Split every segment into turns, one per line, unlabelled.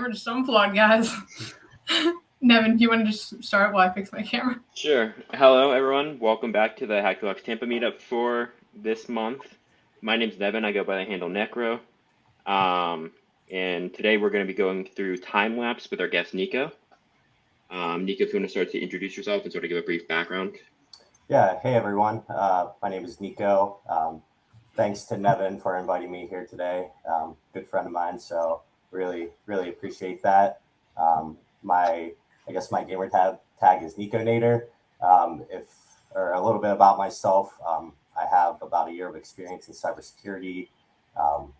We're just unplugged, guys. Nevin, do you want to just start while I fix my camera?
Sure. Hello, everyone. Welcome back to the Tfx Tampa Meetup for this month. My name's Nevin. I go by the handle Necro. And today we're going to be going through time-lapse with our guest, Nico. Nico, if you want to start to introduce yourself and sort of give a brief background.
Yeah. Hey, everyone. My name is Nico. Thanks to Nevin for inviting me here today. Good friend of mine, so really appreciate that. I guess my gamer tag is NIKONATOR. Or a little bit about myself. I have about a year of experience in cybersecurity. I'm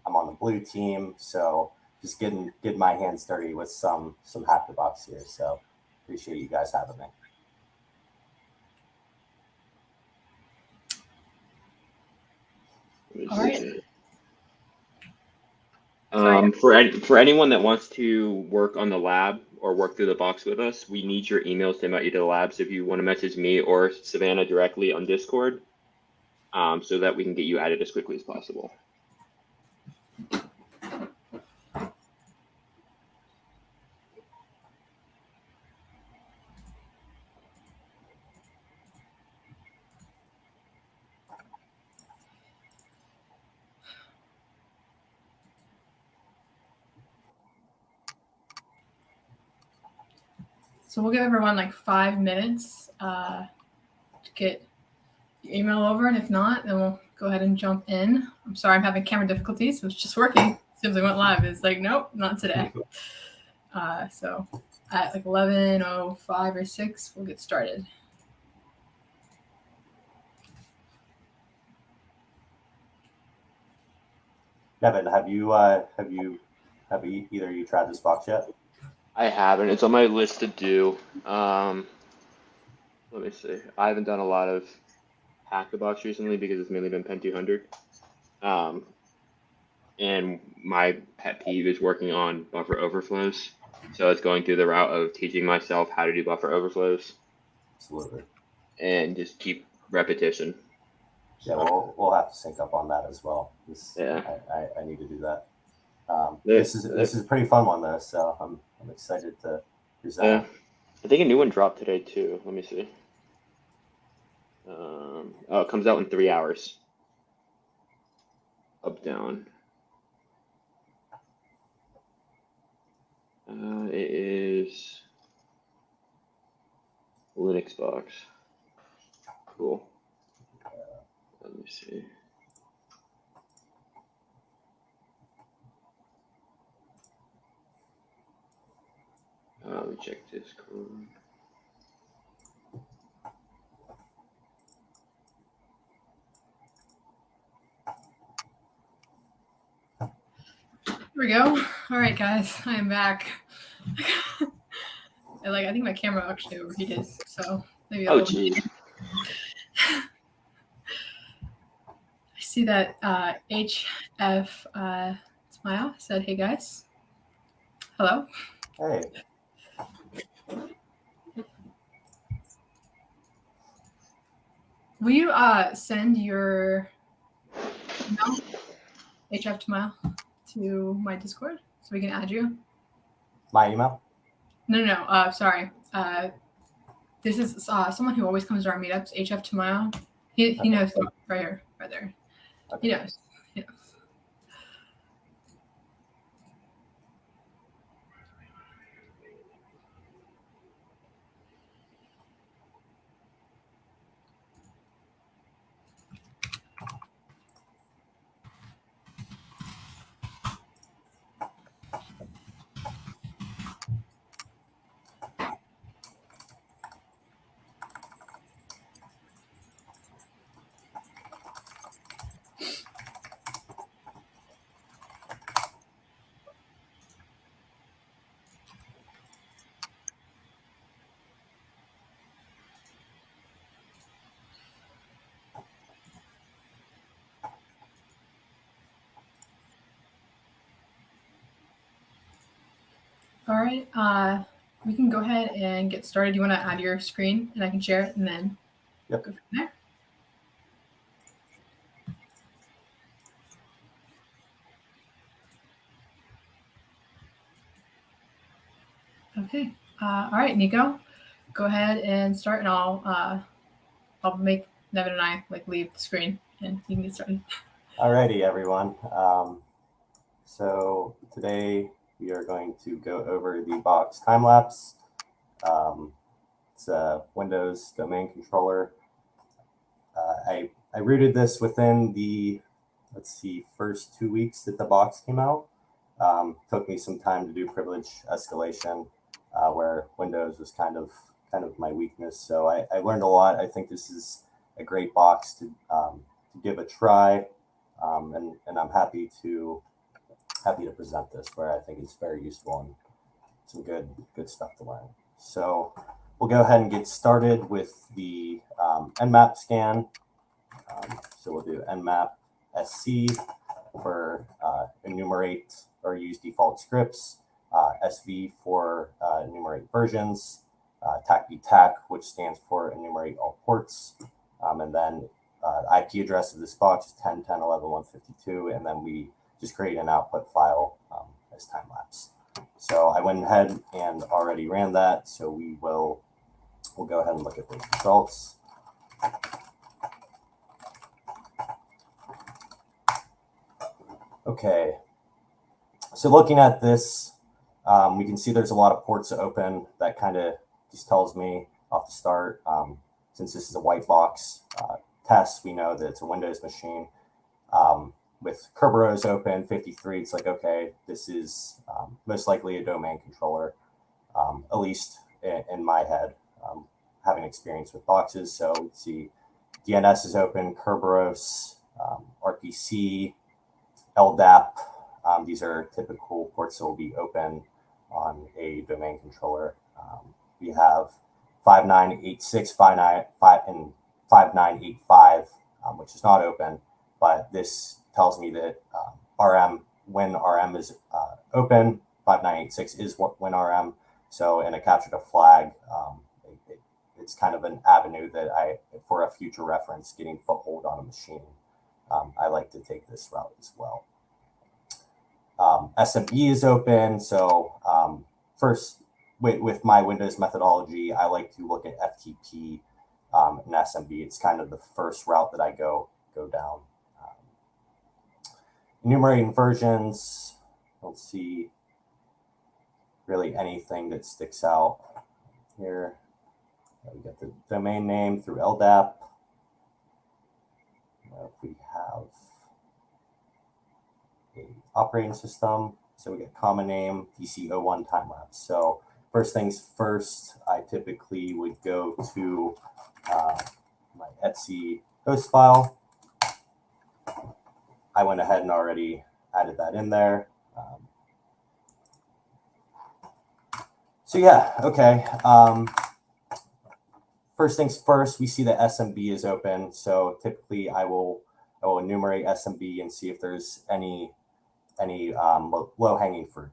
on the blue team, so just getting my hands dirty with some hack the box here. So appreciate you guys having me.
All right.
For anyone that wants to work on the lab or work through the box with us, we need your emails to invite you to the lab. So if you want to message me or Savannah directly on Discord, so that we can get you added as quickly as possible.
So we'll give everyone like 5 minutes to get your email over, and if not, then we'll go ahead and jump in. I'm sorry, I'm having camera difficulties. It was just working as soon as I went live. It's like, nope, not today. So at like 11:05 or 6, we'll get started.
Nevin, have either of you tried this box yet?
I haven't. It's on my list to do. Let me see. I haven't done a lot of Hack the Box recently because it's mainly been Pen 200. And my pet peeve is working on buffer overflows. So it's going through the route of teaching myself how to do buffer overflows.
Absolutely.
And just keep repetition.
Yeah, we'll have to sync up on that as well.
Yeah.
I need to do that. This is a pretty fun one though, so I'm excited to present.
Yeah. I think a new one dropped today too. Let me see. It comes out in 3 hours. Up down. It is Linux box. Cool. Let me see. Let me check Discord.
Here we go. All right, guys, I am back. I think my camera actually overheated, so maybe
Oh, geez.
I see that HF Smile said, "Hey guys, hello."
Hey.
Will you send your email, HF Smile, to my Discord so we can add you?
My email?
No. Sorry. This is someone who always comes to our meetups. HF Tamile. He knows right here, right there. Okay. He knows. All right, we can go ahead and get started. You want to add your screen and I can share it and then go from there? Okay. All right, Nico, go ahead and start, and I'll make Nevin and I leave the screen, and you can get started.
Alrighty, everyone. So today we are going to go over the box time-lapse. It's a Windows domain controller. I rooted this within the, first 2 weeks that the box came out. Took me some time to do privilege escalation, where Windows was kind of my weakness. So I learned a lot. I think this is a great box to give a try, and I'm happy to present this, where I think it's very useful and some good stuff to learn. So we'll go ahead and get started with the Nmap scan. So we'll do Nmap SC for enumerate or use default scripts, SV for enumerate versions, TAC, which stands for enumerate all ports, and then the IP address of this box is 10.10.11.152, and then we just create an output file as time lapse. So I went ahead and already ran that, so we'll go ahead and look at the results. Okay, so looking at this, we can see there's a lot of ports open. That kind of just tells me off the start, since this is a white box test, we know that it's a Windows machine. With Kerberos open 53, it's like, okay, this is most likely a domain controller, at least in my head, having experience with boxes. So we see DNS is open, Kerberos, RPC, LDAP. These are typical ports that will be open on a domain controller. We have 5986, 595, and 5985, which is not open, but this tells me that when RM is open, 5986 is when RM. So in a capture to flag, it's kind of an avenue that for a future reference, getting foothold on a machine, I like to take this route as well. SMB is open. So first, with my Windows methodology, I like to look at FTP and SMB. It's kind of the first route that I go down. Enumerating versions, let's see really anything that sticks out here. We get the domain name through LDAP. If we have a operating system, so we get common name, DC01 time lapse. So first things first, I typically would go to my Etsy host file. I went ahead and already added that in there. So yeah, okay. First things first, we see that SMB is open. So typically I will enumerate SMB and see if there's any low-hanging fruit.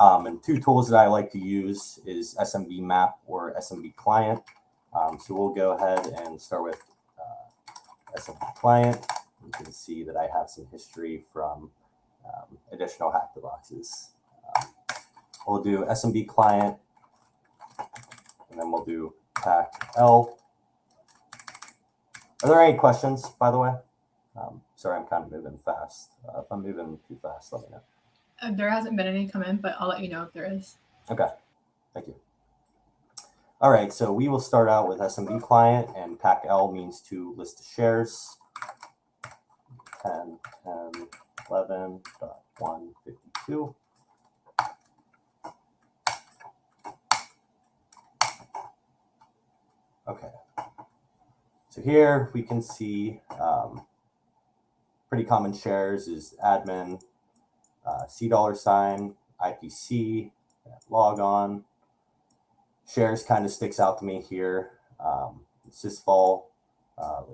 And two tools that I like to use is SMB map or SMB client. So we'll go ahead and start with SMB client. You can see that I have some history from additional hack the boxes. We'll do SMB client, and then we'll do TAC L. Are there any questions, by the way? Sorry, I'm kind of moving fast. If I'm moving too fast, let me know.
There hasn't been any come in, but I'll let you know if there is.
Okay, thank you. All right, so we will start out with SMB client, and TAC L means to list the shares. 10.11.152. Okay, so here we can see pretty common shares is admin, $, IPC, log on. Shares kind of sticks out to me here. Sysvol.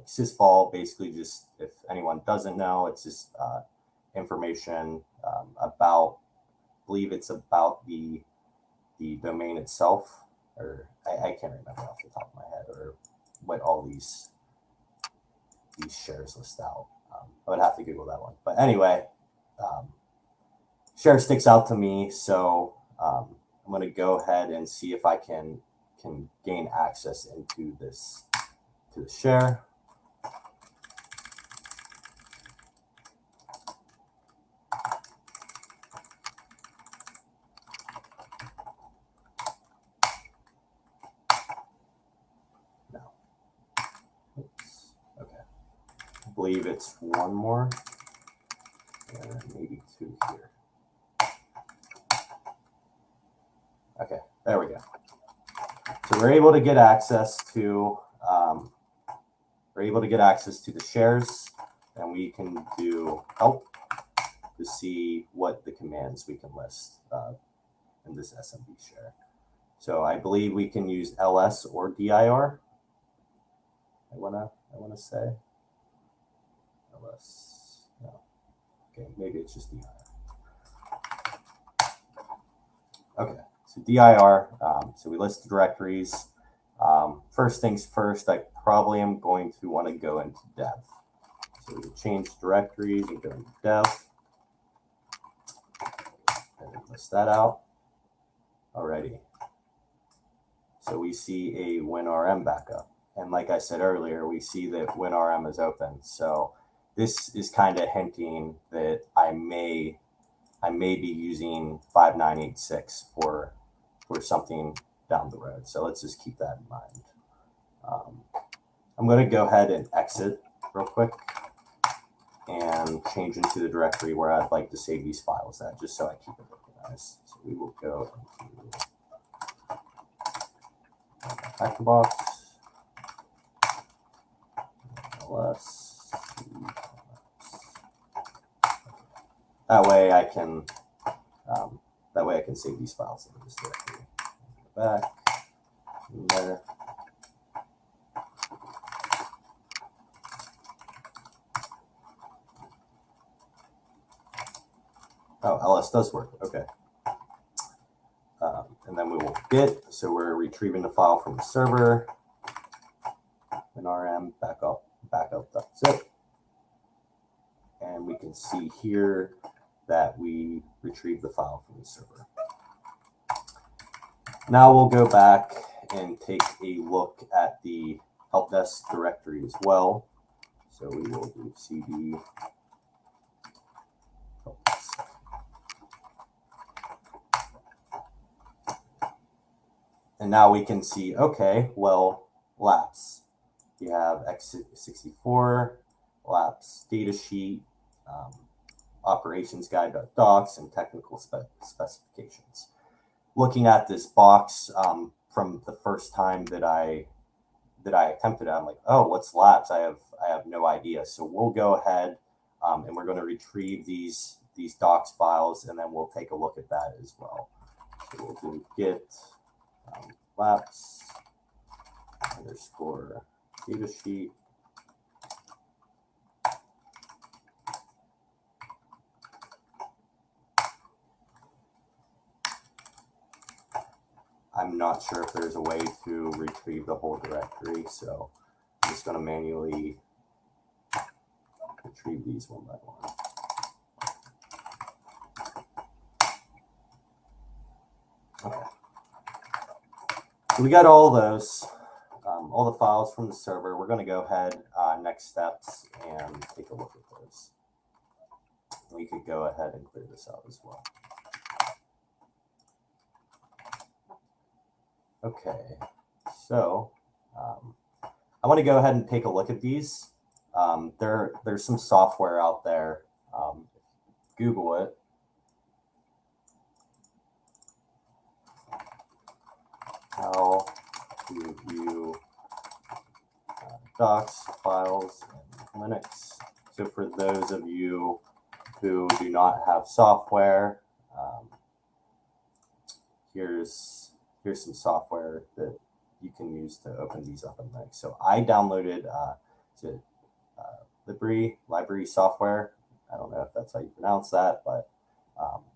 Sysvol basically just, if anyone doesn't know, it's just information about, I believe it's about the domain itself, or I can't remember off the top of my head, or what all these shares list out. I would have to Google that one. But anyway, share sticks out to me, so I'm going to go ahead and see if I can gain access into this, to the share. No. Oops. Okay. I believe it's one more, and maybe two here. Okay, there we go. So we're able to get access to the shares, and we can do help to see what the commands we can list in this SMB share. So I believe we can use ls or dir. I wanna say ls. No. Okay, maybe it's just dir. Okay, so dir. So we list the directories. First things first, I probably am going to want to go into dev. So we change directories and go into dev. And list that out. Alrighty. So we see a WinRM backup. And like I said earlier, we see that WinRM is open. So this is kind of hinting that I may be using 5986 for something down the road. So let's just keep that in mind. I'm going to go ahead and exit real quick and change into the directory where I'd like to save these files at, just so I keep it organized. So we will go into back the box. That way I can save these files in this directory. Go back in there. Oh, ls does work. Okay. And then we will git. So we're retrieving the file from the server. NRM backup.zip. And we can see here that we retrieved the file from the server. Now we'll go back and take a look at the help desk directory as well. So we will do cd help desk. And now we can see, okay, well, lapse. You have x64, lapse datasheet, operations guide.docs, and technical specifications. Looking at this box from the first time that I attempted it, I'm like, oh, what's lapse? I have no idea. So we'll go ahead and we're going to retrieve these docs files, and then we'll take a look at that as well. So we'll do git lapse underscore datasheet. I'm not sure if there's a way to retrieve the whole directory, so I'm just going to manually retrieve these one by one. Okay. So we got all those, all the files from the server. We're going to go ahead, next steps, and take a look at those. We could go ahead and clear this out as well. Okay, so I want to go ahead and take a look at these. There's some software out there. Google it. How to view docs, files, in Linux. So for those of you who do not have software, here's some software that you can use to open these up in Linux. So I downloaded library software. I don't know if that's how you pronounce that, but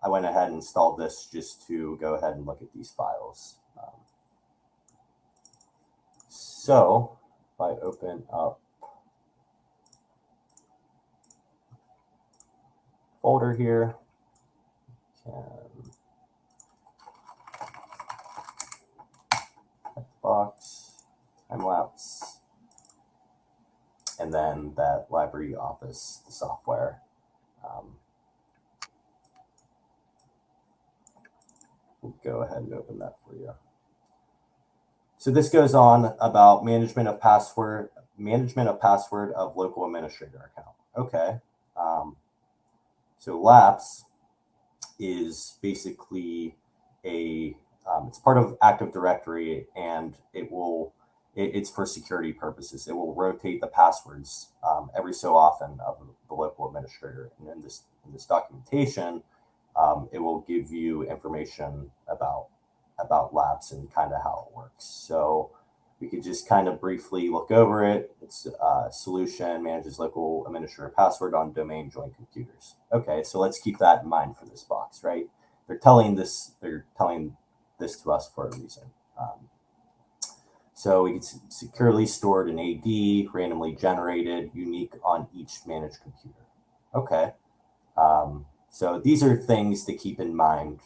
I went ahead and installed this just to go ahead and look at these files. So if I open up folder here, can and then that library office software. We'll go ahead and open that for you. So this goes on about management of password of local administrator account. Okay. So LAPSE is basically it's part of Active Directory, and it's for security purposes. It will rotate the passwords every so often of the local administrator. And in this documentation, it will give you information about LAPSE and kind of how it works. So we could just kind of briefly look over it. It's a solution manages local administrator password on domain joint computers. Okay, so let's keep that in mind for this box, right? They're telling this to us for a reason. So it's securely stored in AD, randomly generated, unique on each managed computer. Okay. So these are things to keep in mind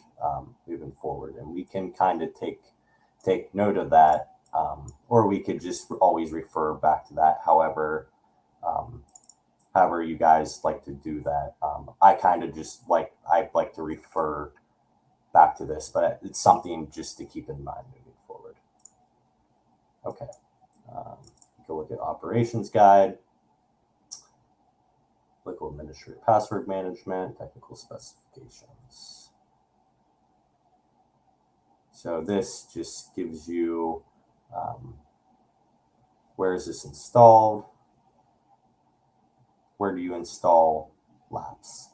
moving forward, and we can kind of take note of that, or we could just always refer back to that. However you guys like to do that. I kind of just like to refer back to this, but it's something just to keep in mind moving forward. Okay, go look at operations guide. Local administrator password management, technical specifications. So this just gives you where is this installed? Where do you install LAPSE?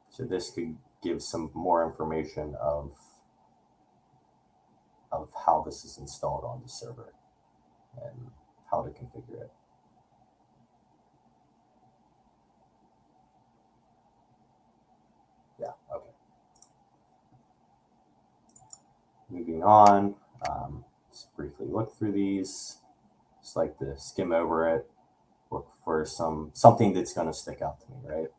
So this could give some more information of how this is installed on the server and how to configure it. Yeah, okay. Moving on, just briefly look through these. Just like to skim over it, look for something that's going to stick out to me, right?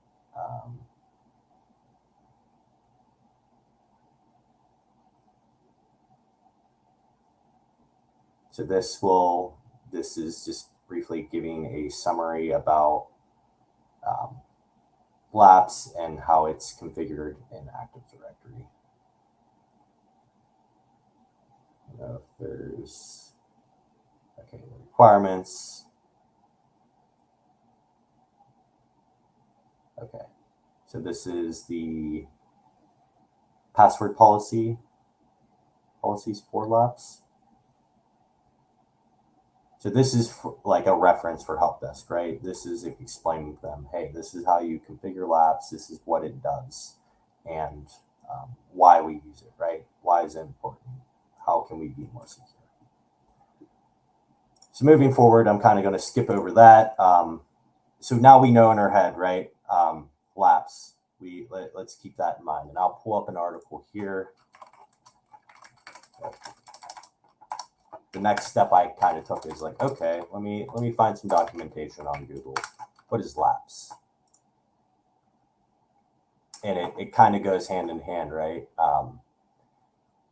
So this is just briefly giving a summary about LAPSE and how it's configured in Active Directory. I don't know if there's, okay, the requirements. Okay, so this is the password policies for LAPSE. So this is like a reference for help desk, right? This is explaining to them, hey, this is how you configure LAPSE. This is what it does, and why we use it, right? Why is it important? How can we be more secure? So moving forward, I'm kind of going to skip over that. So now we know in our head, right? LAPSE. Let's keep that in mind, and I'll pull up an article here. The next step I kind of took is like, okay, let me find some documentation on Google. What is LAPSE? And it kind of goes hand in hand, right?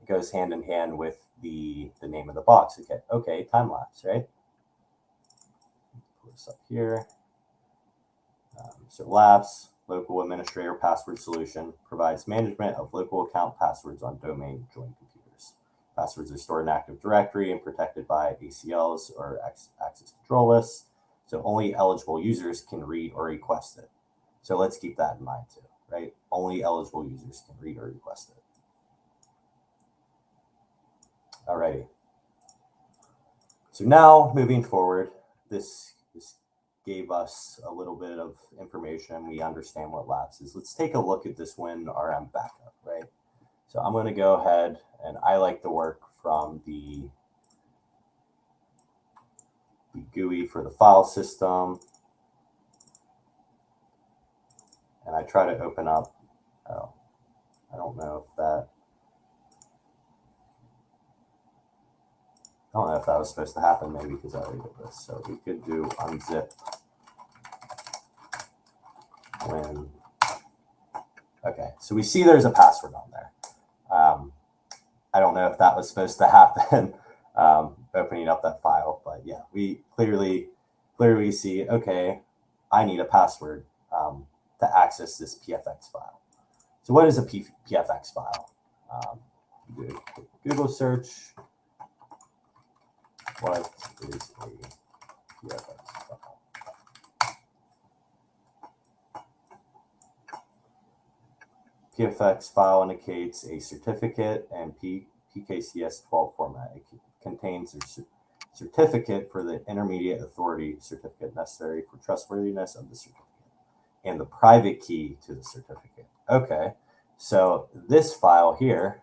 It goes hand in hand with the name of the box. Okay, time lapse, right? Pull this up here. So LAPSE, local administrator password solution, provides management of local account passwords on domain joint computers. Passwords are stored in Active Directory and protected by ACLs or access control lists. So only eligible users can read or request it. So let's keep that in mind too, right? Only eligible users can read or request it. Alrighty. So now moving forward, this gave us a little bit of information. We understand what LAPSE is. Let's take a look at this WinRM backup, right? So I'm going to go ahead, and I like to work from the GUI for the file system. And I try to open up, I don't know if that was supposed to happen, maybe because I already did this. So we could do unzip when, okay, so we see there's a password on there. I don't know if that was supposed to happen, opening up that file. But yeah, we clearly see, okay, I need a password to access this PFX file. So what is a PFX file? Google search, what is a PFX file? PFX file indicates a certificate and PKCS12 format. It contains a certificate for the intermediate authority certificate necessary for trustworthiness of the certificate and the private key to the certificate. Okay, so this file here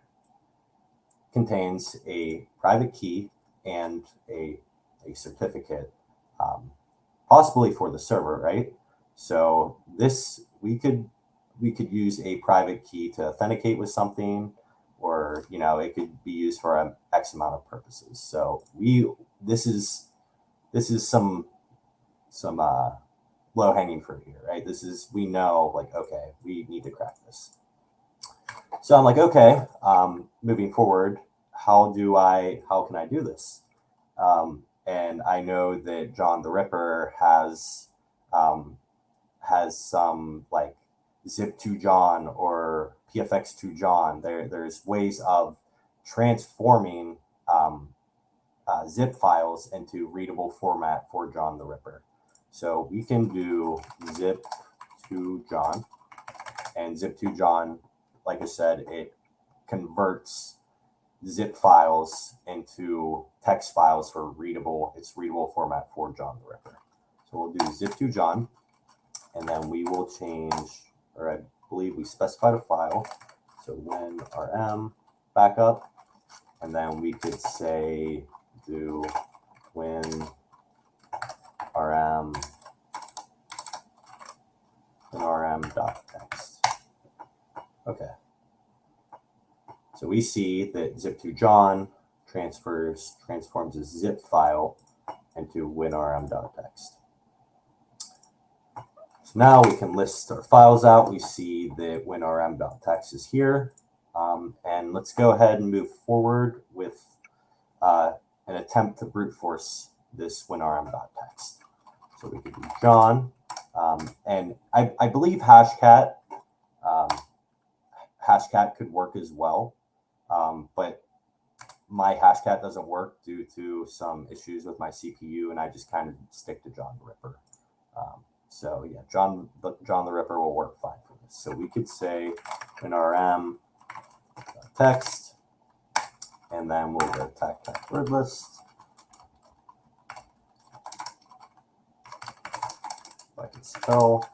contains a private key and a certificate, possibly for the server, right? So this we could use a private key to authenticate with something, or it could be used for an X amount of purposes. So this is some low hanging fruit here, right? We know, like, okay, we need to crack this. So I'm like, okay, moving forward, how can I do this? And I know that John the Ripper has some like zip2John or PFX2John. There's ways of transforming zip files into readable format for John the Ripper. So we can do zip2John, and zip2John, like I said, it converts zip files into text files for readable format for John the Ripper. So we'll do zip2John, and then we will change, or I believe we specified a file. So when rm backup, and then we could say do when rm.text. Okay. So we see that zip2John transforms a zip file into winrm.text. So now we can list our files out. We see that winrm.text is here. And let's go ahead and move forward with an attempt to brute force this winrm.text. So we could do John, and I believe hashcat could work as well, but my hashcat doesn't work due to some issues with my CPU, and I just kind of stick to John the Ripper. So yeah, John the Ripper will work fine for this. So we could say winrm text, and then we'll go tac word list. I can spell.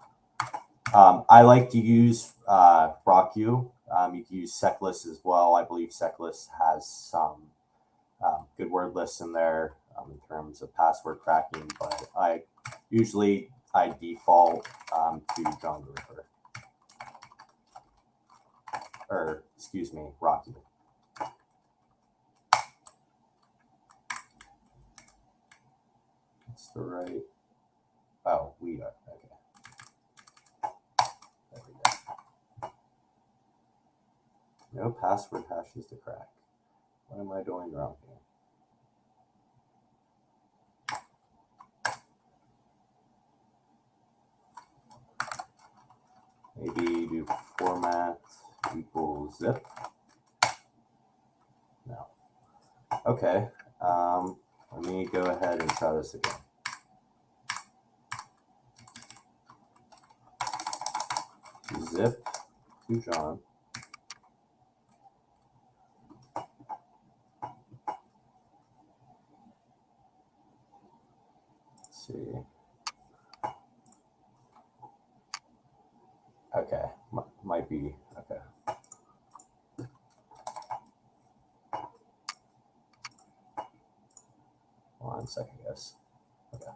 I like to use RockU. You can use seclist as well. I believe seclist has some good word lists in there in terms of password cracking, but I default to John the Ripper, or excuse me, RockU. That's the right. Oh, we are okay. There we go. No password hashes to crack. What am I doing wrong here? Maybe do format equals zip. No. Okay. Let me go ahead and try this again. Zip to John. Let's see. Okay, might be okay. 1 second, guys. Okay.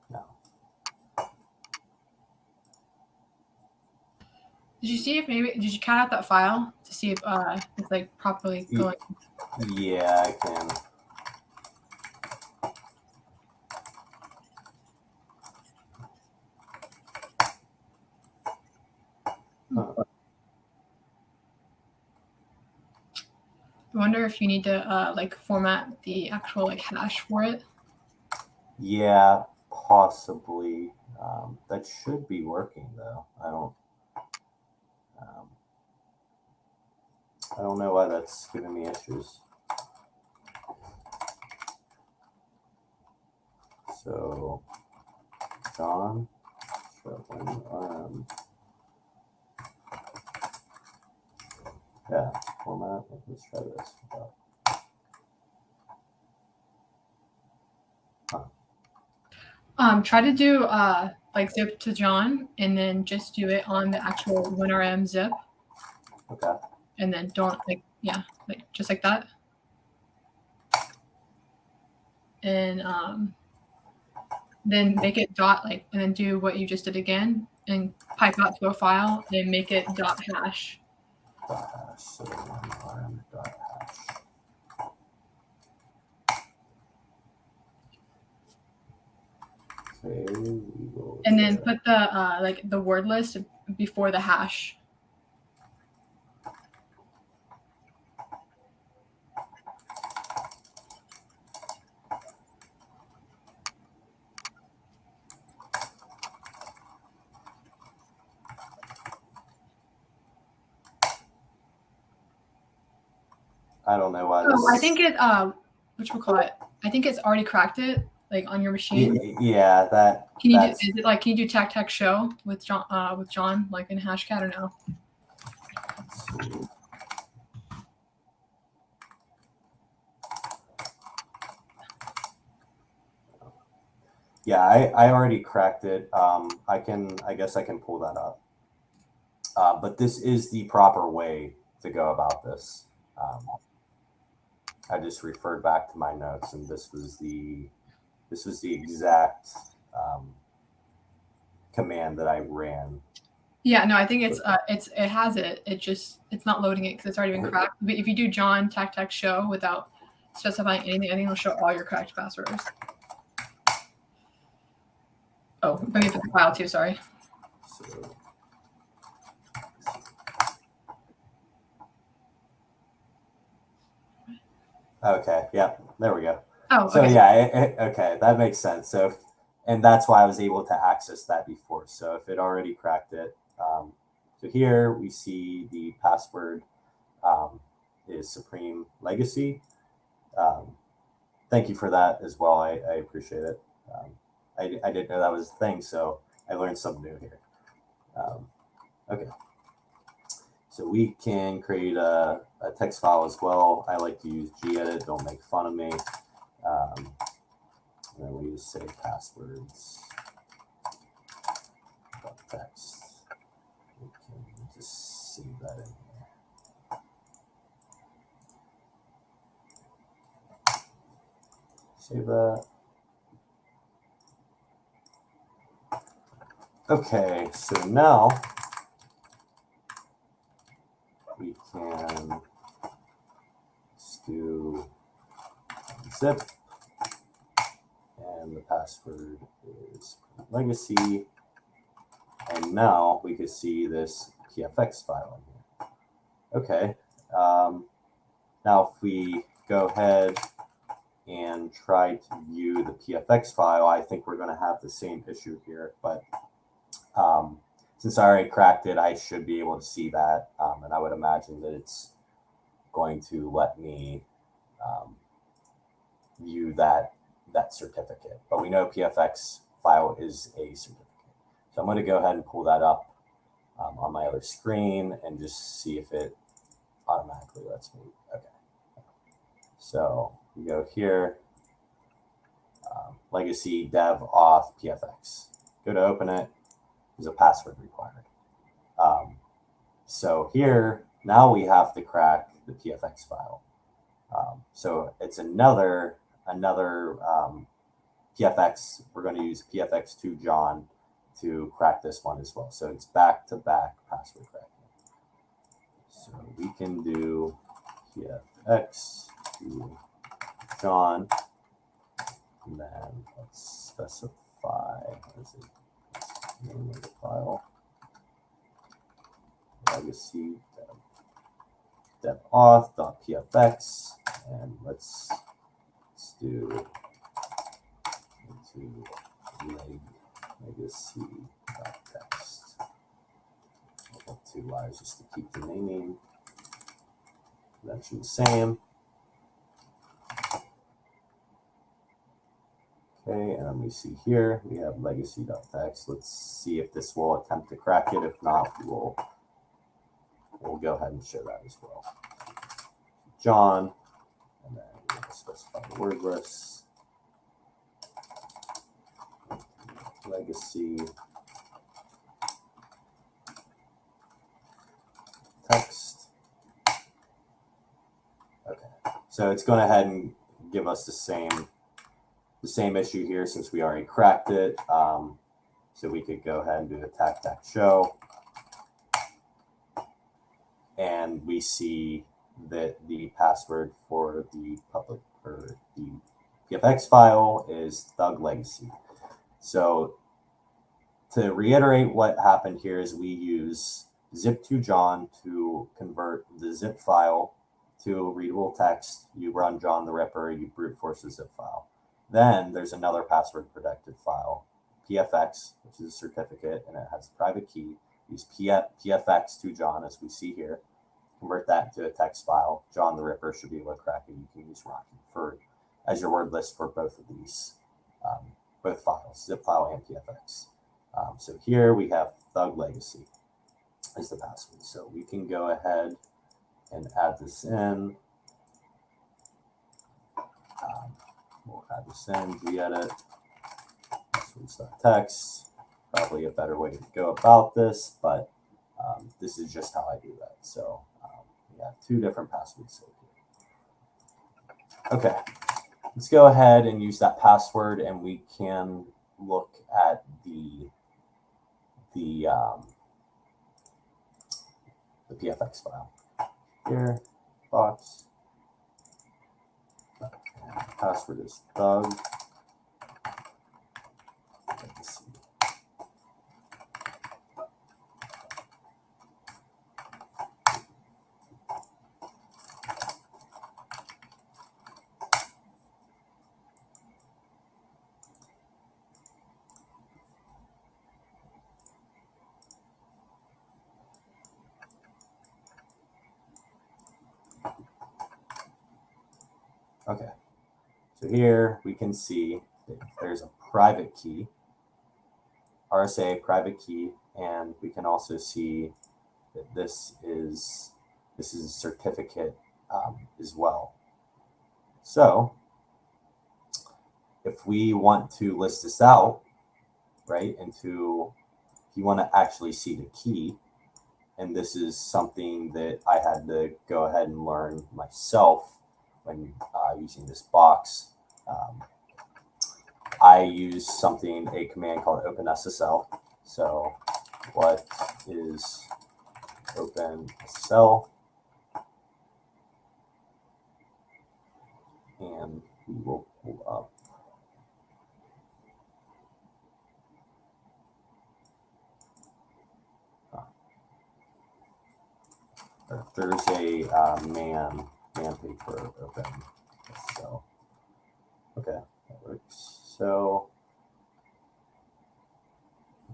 No.
Did you see if did you cat out that file to see if it's like properly going?
Yeah, I can. Huh.
I wonder if you need to like format the actual like hash for it.
Yeah, possibly. That should be working though. I don't know why that's giving me issues. So, John, yeah, format. Let's try this.
Try to do like zip to John, and then just do it on the actual WinRM zip.
Okay.
And then don't like just like that. And then make it dot like, and then do what you just did again, and pipe out to a file and make it dot hash.
Dot hash. So WinRM dot hash. Okay,
and then put the like the word list before the hash.
I don't know why.
Oh, I think it I think it's already cracked it like on your machine.
Yeah, that.
Can you can you do tac show with John like in Hashcat or no?
Yeah, I already cracked it. I guess I can pull that up. But this is the proper way to go about this. I just referred back to my notes, and this was the exact command that I ran.
Yeah, no, I think it has it. It's not loading it because it's already been cracked. But if you do John tac show without specifying anything, I think it'll show all your cracked passwords. Oh, let me put the file too. Sorry.
So, okay. Yeah. There we go.
Oh.
So
okay.
yeah. Okay, that makes sense. So, and that's why I was able to access that before. So if it already cracked it, so here we see the password is Supreme Legacy. Thank you for that as well. I appreciate it. I didn't know that was a thing, so I learned something new here. Okay. So we can create a text file as well. I like to use gedit. Don't make fun of me. And then we just say passwords. Text. We can just save that in here. Save that. Okay, so now we can do zip, and the password is legacy. And now we can see this TFX file in here. Okay. Now if we go ahead and try to view the TFX file, I think we're going to have the same issue here. But since I already cracked it, I should be able to see that. And I would imagine that it's going to let me view that certificate. But we know TFX file is a certificate. So I'm going to go ahead and pull that up on my other screen and just see if it automatically lets me. Okay. So we go here, legacy dev auth TFX. Go to open it. There's a password required. So here, now we have to crack the TFX file. So it's another TFX. We're going to use TFX2 John to crack this one as well. So it's back-to-back password cracking. So we can do Tfx to John, and then let's specify name of the file, legacy dev.auth.pfx, and let's do into legacy.text. I'll put 2 lines just to keep the naming convention the same. Okay, and then we see here we have legacy.text. Let's see if this will attempt to crack it. If not, we'll go ahead and show that as well. John, and then we'll specify the word list. Legacy text. Okay, so it's going ahead and give us the same issue here since we already cracked it. So we could go ahead and do the tac show, and we see that the password for the public or the TFX file is thug legacy. So to reiterate what happened here is we use zip2john to convert the zip file to readable text. You run John the Ripper, you brute force the zip file. Then there's another password protected file, PFX, which is a certificate, and it has a private key. Use PFX to John, as we see here. Convert that into a text file. John the Ripper should be able to crack it. You can use Rocky as your word list for both of these, both files, zip file and PFX. So here we have thug legacy as the password. So we can go ahead and add this in. We'll add this in, gedit, text. Probably a better way to go about this, but this is just how I do that. So we have 2 different passwords here. Okay, let's go ahead and use that password, and we can look at the PFX file here. Box. Password is thug. Let's see. Okay, so here we can see that there's a private key, RSA private key, and we can also see that this is a certificate as well. So if we want to list this out, right, if you want to actually see the key, and this is something that I had to go ahead and learn myself when using this box. I use a command called OpenSSL. So what is OpenSSL? And we will pull up. If there's a man paper open. So, okay, that works. So,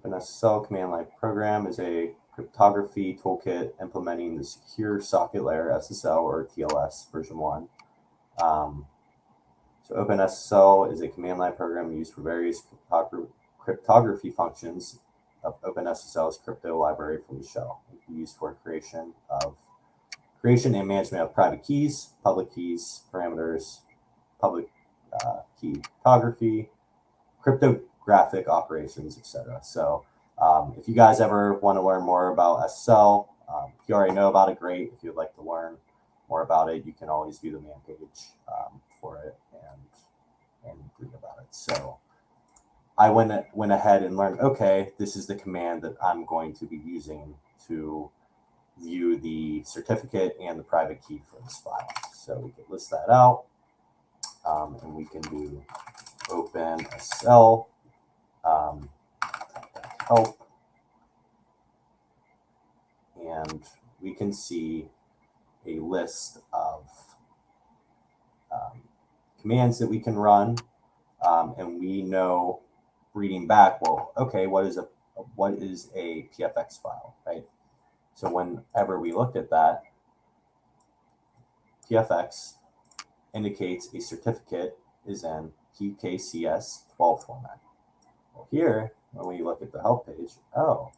OpenSSL command line program is a cryptography toolkit implementing the secure socket layer SSL or TLS version 1. So OpenSSL is a command line program used for various cryptography functions of OpenSSL's crypto library from the shell. It can be used for creation and management of private keys, public keys, parameters, public key cryptography, cryptographic operations, etc. So if you guys ever want to learn more about SSL, if you already know about it, great. If you'd like to learn more about it, you can always view the man page for it and read about it. So I went ahead and learned, okay, this is the command that I'm going to be using to view the certificate and the private key for this file. So we can list that out, and we can do open SL, help, and we can see a list of commands that we can run, and we know reading back, well, okay, what is a TFX file, right? So whenever we looked at that, TFX indicates a certificate is in PKCS 12 format. Well, here, when we look at the help page, oh,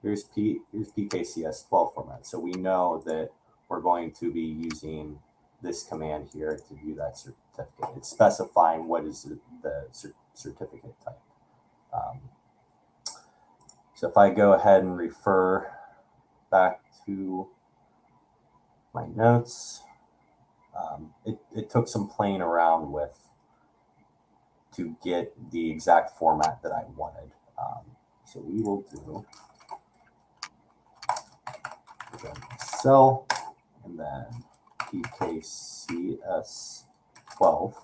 here's PKCS 12 format. So we know that we're going to be using this command here to view that certificate. It's specifying what is the certificate type. So if I go ahead and refer back to my notes, it took some playing around with to get the exact format that I wanted. So we will do cell and then PKCS 12.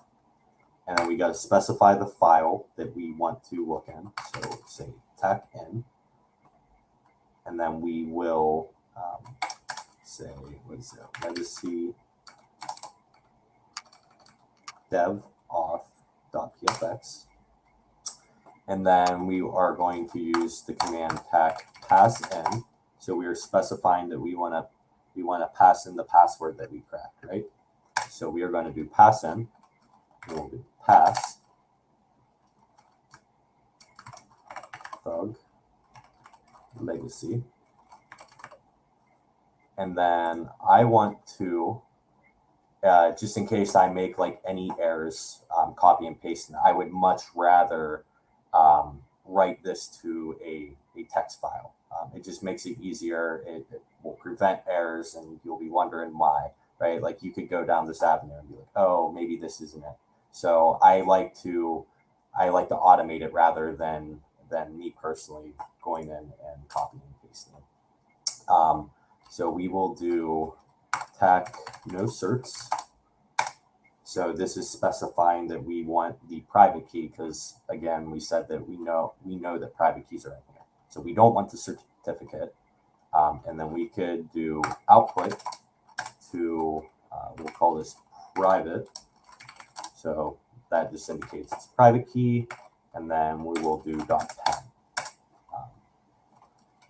And then we got to specify the file that we want to look in. So say tech in. And then we will say, what is it? Legacy dev auth.pfx. And then we are going to use the command tac pass in. So we are specifying that we want to pass in the password that we cracked, right? So we are going to do pass in. We'll do pass thug legacy. And then I want to, just in case I make like any errors, copy and paste, and I would much rather write this to a text file. It just makes it easier. It will prevent errors, and you'll be wondering why, right? Like you could go down this avenue and be like, oh, maybe this isn't it. So I like to automate it rather than me personally going in and copying and pasting. So we will do tac no certs. So this is specifying that we want the private key because again we said that we know that private keys are in here. So we don't want the certificate, and then we could do output to we'll call this private. So that just indicates it's private key, and then we will do .pen.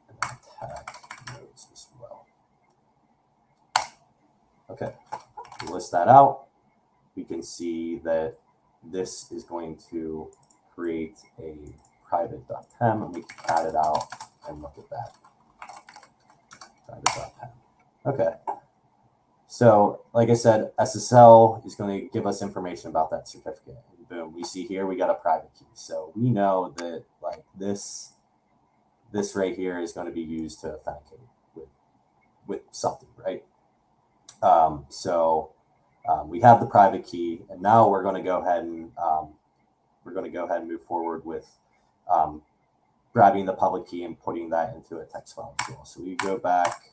And then tag nodes as well. Okay, we list that out. We can see that this is going to create a private.pem, and we can cat it out and look at that. Private.pem. Okay. So, like I said, SSL is going to give us information about that certificate. And boom, we see here we got a private key. So we know that like this right here is going to be used to authenticate with something, right? We have the private key, and now we're going to go ahead and move forward with grabbing the public key and putting that into a text file as well. So we go back.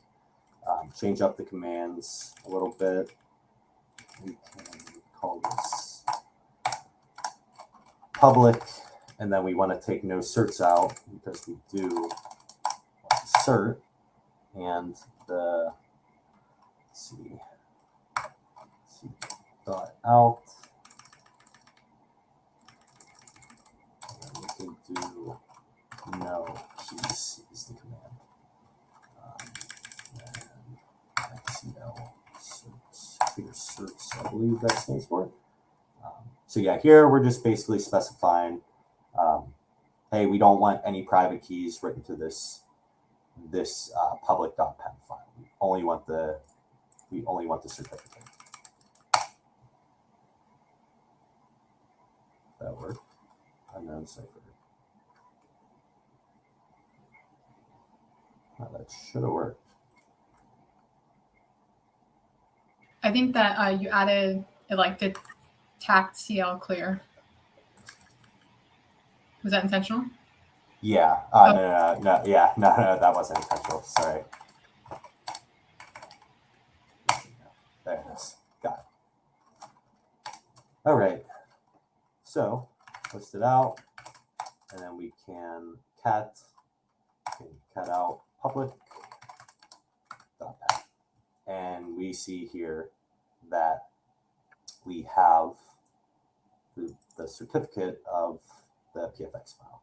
Change up the commands a little bit. We can call this public, and then we want to take no certs out because we do want the cert and the let's see dot out. And then we can do no keys is the command. Certs, I believe that stands for. So yeah, here we're just basically specifying, hey, we don't want any private keys written to this public.pen file. We only want the certificate. That worked. Unknown cipher. Oh, that should have worked.
I think that you added it like the tact CL clear. Was that intentional?
Yeah. No, that wasn't intentional. Sorry. There it is. Got it. All right. So list it out, and then we can cat out public dot path. And we see here that we have the certificate of the TFX file.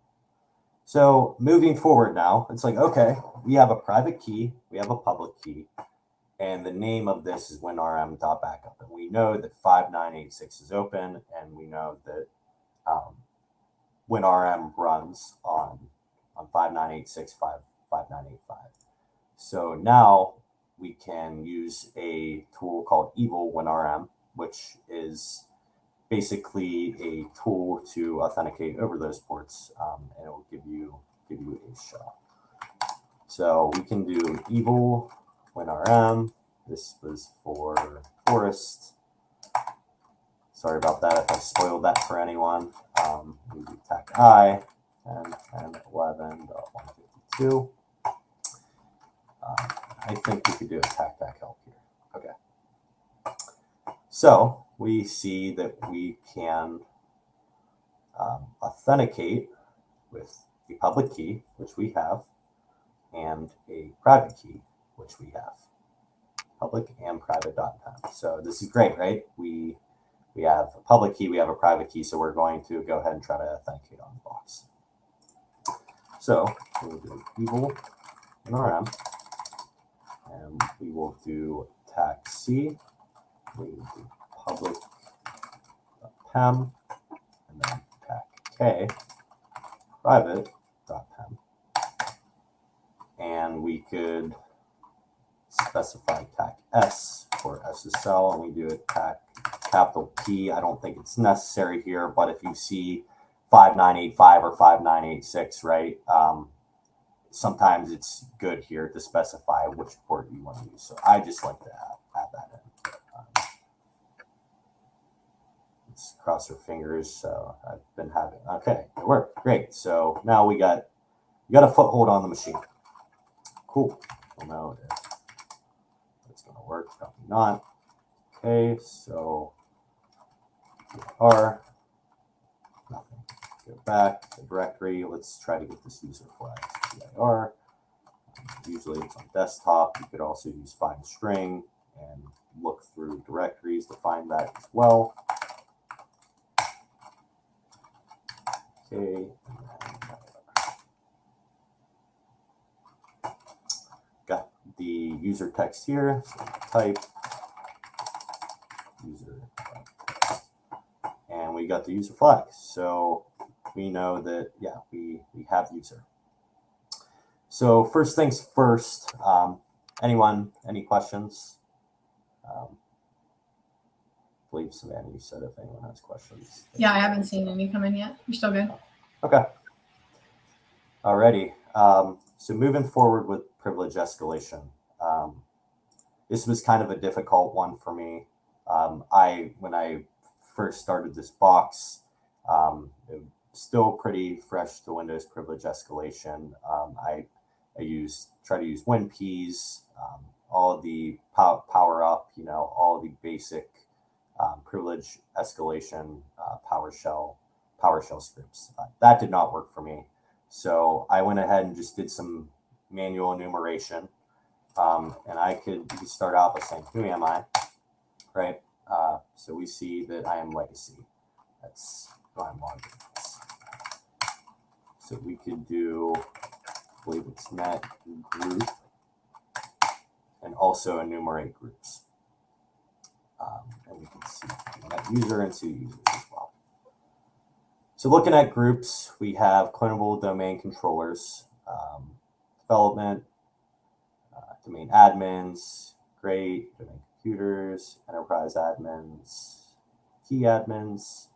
So moving forward now, it's like, okay, we have a private key, we have a public key, and the name of this is winrm.backup. And we know that 5986 is open, and we know that WinRM runs on 5986, 5985. So now we can use a tool called Evil WinRM, which is basically a tool to authenticate over those ports, and it will give you a shell. So we can do Evil WinRM. This was for Forest. Sorry about that if I spoiled that for anyone. We do TAC I 10.11.152. I think we could do a TAC help here. Okay. So we see that we can authenticate with a public key, which we have, and a private key, which we have. Public and private .pen. So this is great, right? We have a public key, we have a private key, so we're going to go ahead and try to authenticate on the box. So we'll do Evil NRM, and we will do TAC C, we will do public .pem, and then TAC K, private .pem. And we could specify TAC S for SSL, and we do a TAC capital P. I don't think it's necessary here, but if you see 5985 or 5986, right, sometimes it's good here to specify which port you want to use. So I just like to add that in. Let's cross our fingers. So I've been having, okay, it worked. Great. So now we got a foothold on the machine. Cool. We'll know if it's going to work, probably not. Okay, so R, nothing. Go back to the directory. Let's try to get this user flag. dir. Usually it's on desktop. You could also use find string and look through directories to find that as well. Okay. Got the user text here. So type user text. And we got the user flag. So we know that, yeah, we have user. So first things first, anyone, any questions? I believe Savannah, you said if anyone has questions.
Yeah, I haven't seen any come in yet. You're still good.
Okay. Alrighty. So moving forward with privilege escalation. This was kind of a difficult one for me. When I first started this box, it was still pretty fresh to Windows privilege escalation. I try to use WinPs, all the power up, all the basic privilege escalation PowerShell scripts. That did not work for me. So I went ahead and just did some manual enumeration. And we could start out by saying, who am I? Right? So we see that I am legacy. That's who I'm logged in. So we could do, I believe it's net group, and also enumerate groups. And we can see net user and see users as well. So looking at groups, we have clonable domain controllers, development, domain admins, great, domain computers, enterprise admins, key admins,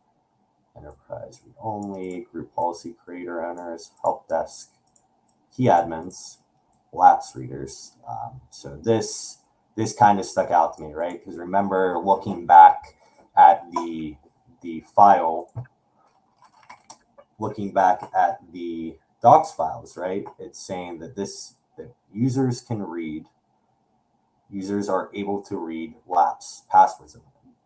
enterprise read-only, group policy creator owners, help desk, key admins, lapse readers. So this kind of stuck out to me, right? Because remember looking back at the file, looking back at the docs files, right? It's saying that that users can read users are able to read lapse passwords.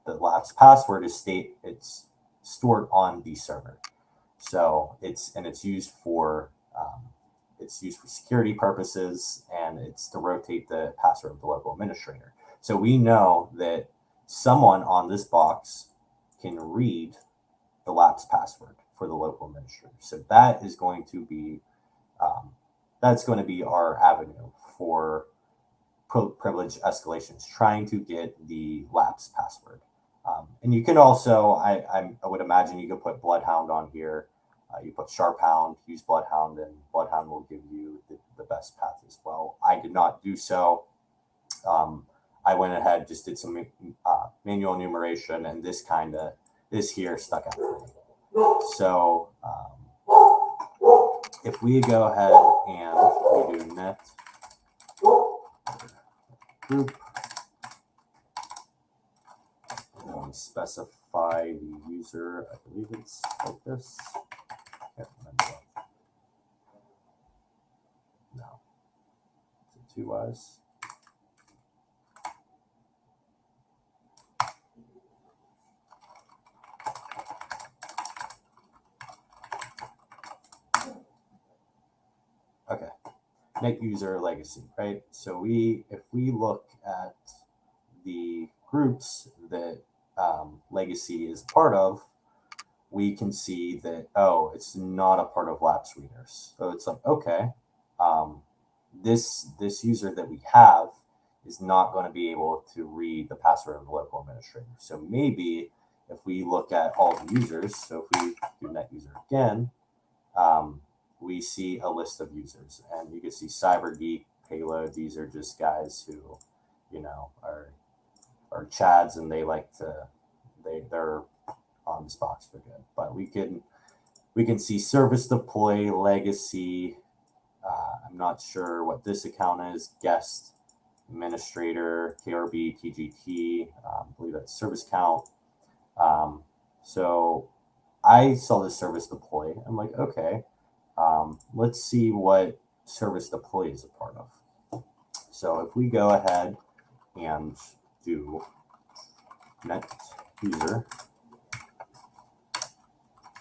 The lapse password it's stored on the server. So it's used for security purposes, and it's to rotate the password of the local administrator. So we know that someone on this box can read the lapse password for the local administrator. So that is going to be our avenue for privilege escalations, trying to get the lapse password. And you can also, I would imagine you could put Bloodhound on here. You put Sharphound, use Bloodhound, and Bloodhound will give you the best path as well. I did not do so. I went ahead, just did some manual enumeration, and this here stuck out for me. So if we go ahead and we do net group, and we specify the user, I believe it's like this. No, is it 2 Y's? Okay, net user legacy, right? So if we look at the groups that legacy is part of, we can see that, oh, it's not a part of lapse readers. So it's like, okay, this user that we have is not going to be able to read the password of the local administrator. So maybe if we look at all the users, so if we do net user again, we see a list of users, and you can see Cyber Geek, Payload. These are just guys who, are chads, and they're on this box for good. But we can see service deploy, legacy. I'm not sure what this account is. Guest administrator, KRB, TGT. I believe that's service count. So I saw the service deploy. I'm like, okay, let's see what service deploy is a part of. So if we go ahead and do net user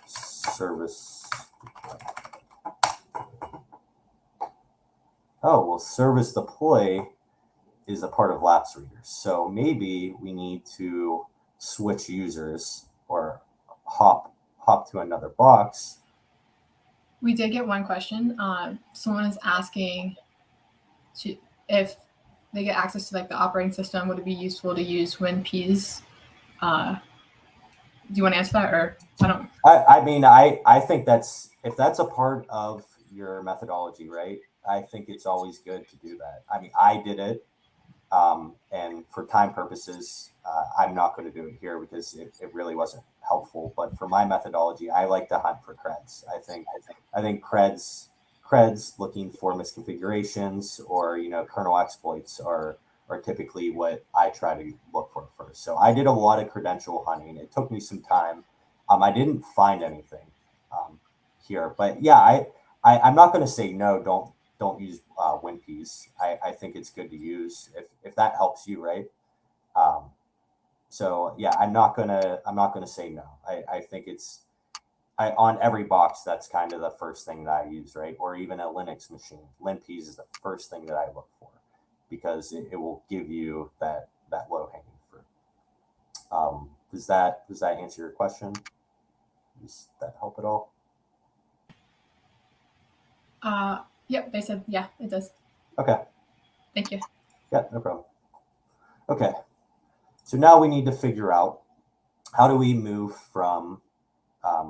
service deploy. Oh, well, service deploy is a part of lapse readers. So maybe we need to switch users or hop to another box.
We did get one question. Someone is asking if they get access to the operating system, would it be useful to use WinPs? Do you want to answer that, or I don't?
I think if that's a part of your methodology, right? I think it's always good to do that. I mean, I did it, and for time purposes, I'm not going to do it here because it really wasn't helpful. But for my methodology, I like to hunt for creds. I think creds looking for misconfigurations or kernel exploits are typically what I try to look for first. So I did a lot of credential hunting. It took me some time. I didn't find anything here, but yeah, I'm not going to say no. Don't use WinPs. I think it's good to use if that helps you, right? So yeah, I'm not gonna say no. I think on every box, that's kind of the first thing that I use, right? Or even a Linux machine. LinPs is the first thing that I look for because it will give you that low hanging fruit. Does that answer your question? Does that help at all?
Yep, they said, yeah, it does.
Okay.
Thank you.
Yeah, no problem. Okay. So now we need to figure out how do we move from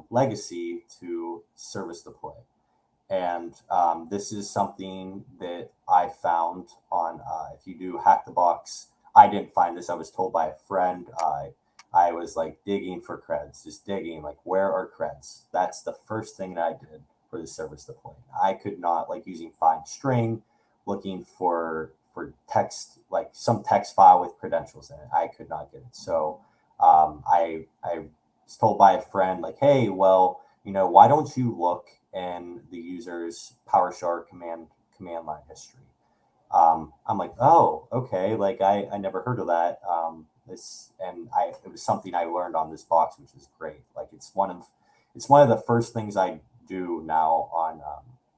legacy to service deploy. And this is something that I found on, if you do Hack the Box, I didn't find this. I was told by a friend. I was digging for creds, just digging, where are creds? That's the first thing that I did for the service deploy. I could not, using find string, looking for text, some text file with credentials in it. I could not get it. So I was told by a friend, hey, well, why don't you look in the user's PowerShell command line history? I'm like, oh, okay. Like I never heard of that. It was something I learned on this box, which is great. Like it's one of the first things I do now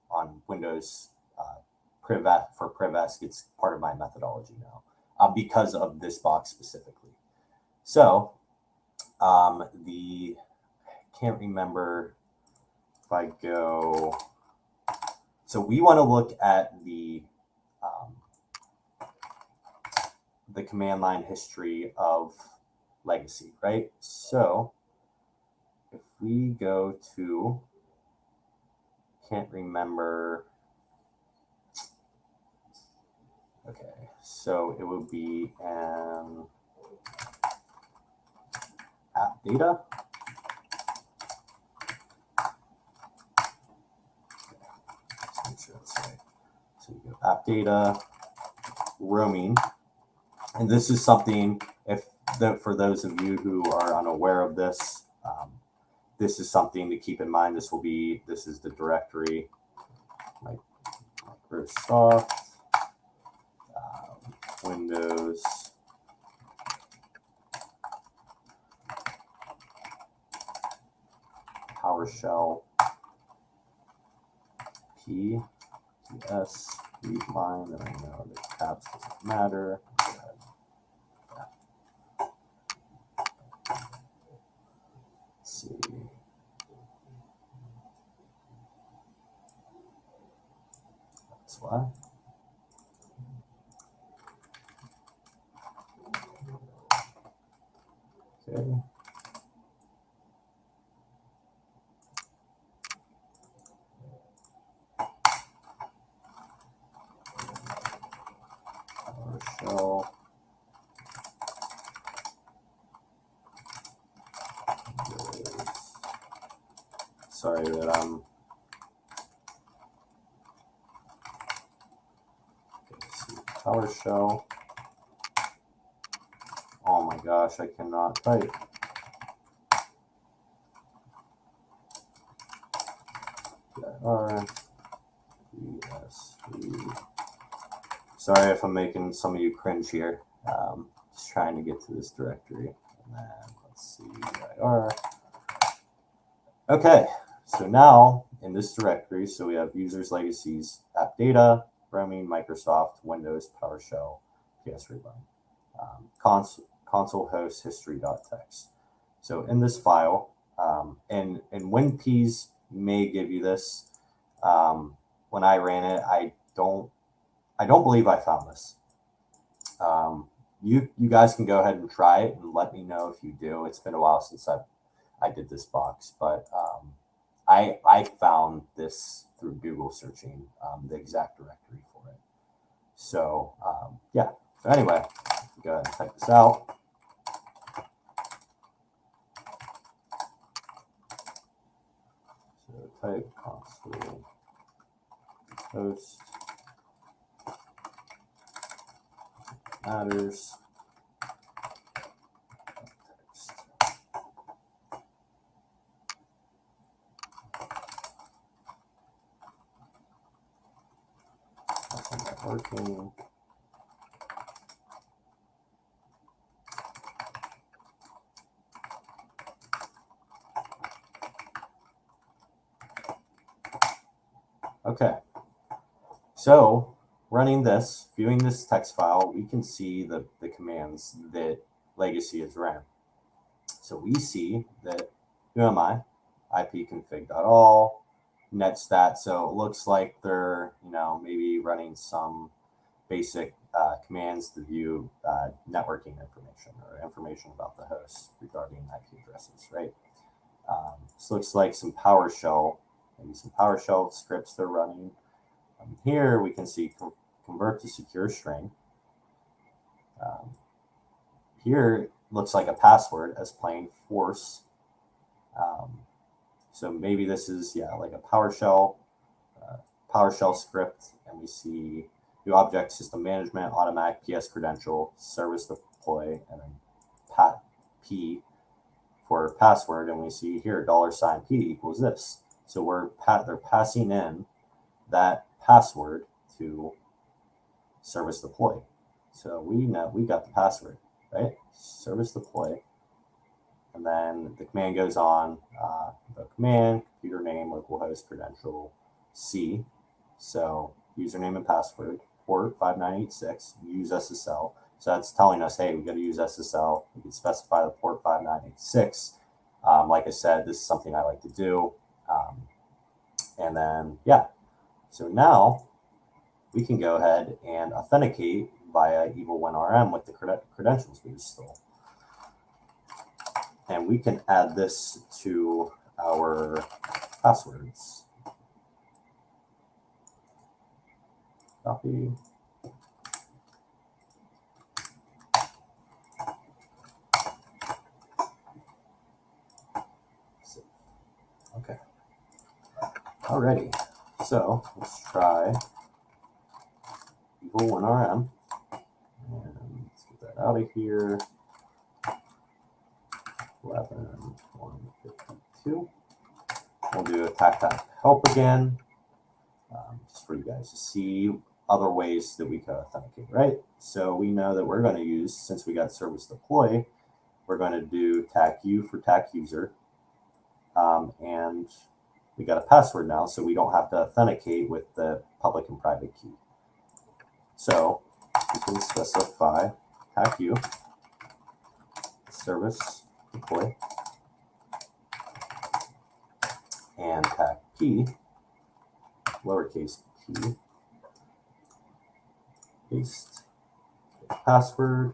on Windows for PrivEsk. It's part of my methodology now because of this box specifically. So can't remember if I go. So we want to look at the command line history of legacy, right? So if we go to, can't remember. Okay, so it would be an app data. Let's make sure that's right. So we go app data, roaming. And this is something, for those of you who are unaware of this, this is something to keep in mind. This is the directory, like Microsoft, Windows, PowerShell, TS, read line, and I know the tabs doesn't matter. Let's see. That's why. Okay. PowerShell. Sorry that I'm. PowerShell. Oh my gosh, I cannot type. Sorry if I'm making some of you cringe here. Just trying to get to this directory. And then let's see, dir. Okay, so now in this directory, so we have users, legacies, app data, roaming, Microsoft, Windows, PowerShell, PS Readline, console host history.txt. So in this file, and WinPs may give you this. When I ran it, I don't believe I found this. You guys can go ahead and try it and let me know if you do. It's been a while since I did this box, but I found this through Google searching the exact directory for it. So yeah. So anyway, go ahead and type this out. So type console host matters. Working. Okay, so running this, viewing this text file, we can see the commands that legacy has ran. So we see that UMI, ipconfig.all, netstat. So it looks like they're maybe running some basic commands to view networking information or information about the host regarding IP addresses, right? This looks like some PowerShell, maybe some PowerShell scripts they're running. Here we can see convert to secure string. Here looks like a password as plain force. So maybe this is like a PowerShell script, and we see new object system management, automatic PS credential, service deploy, and then P for password, and we see here $P equals this. So they're passing in that password to service deploy. So we know we got the password, right? Service deploy. And then the command goes on, the command, computer name, localhost, credential, C. So username and password, port 5986, use SSL. So that's telling us, hey, we got to use SSL. We can specify the port 5986. Like I said, this is something I like to do. And then, yeah. So now we can go ahead and authenticate via EvilWinRM with the credentials we just stole. And we can add this to our passwords. Copy. Okay. Alrighty. So let's try EvilWinRM. And let's get that out of here. 11.152. We'll do attack help again, just for you guys to see other ways that we can authenticate, right? So we know that we're going to use, since we got service deploy, we're going to do TAC-U for TAC user. And we got a password now, so we don't have to authenticate with the public and private key. So we can specify TAC-U, service deploy, and TAC-P, lowercase p, paste password,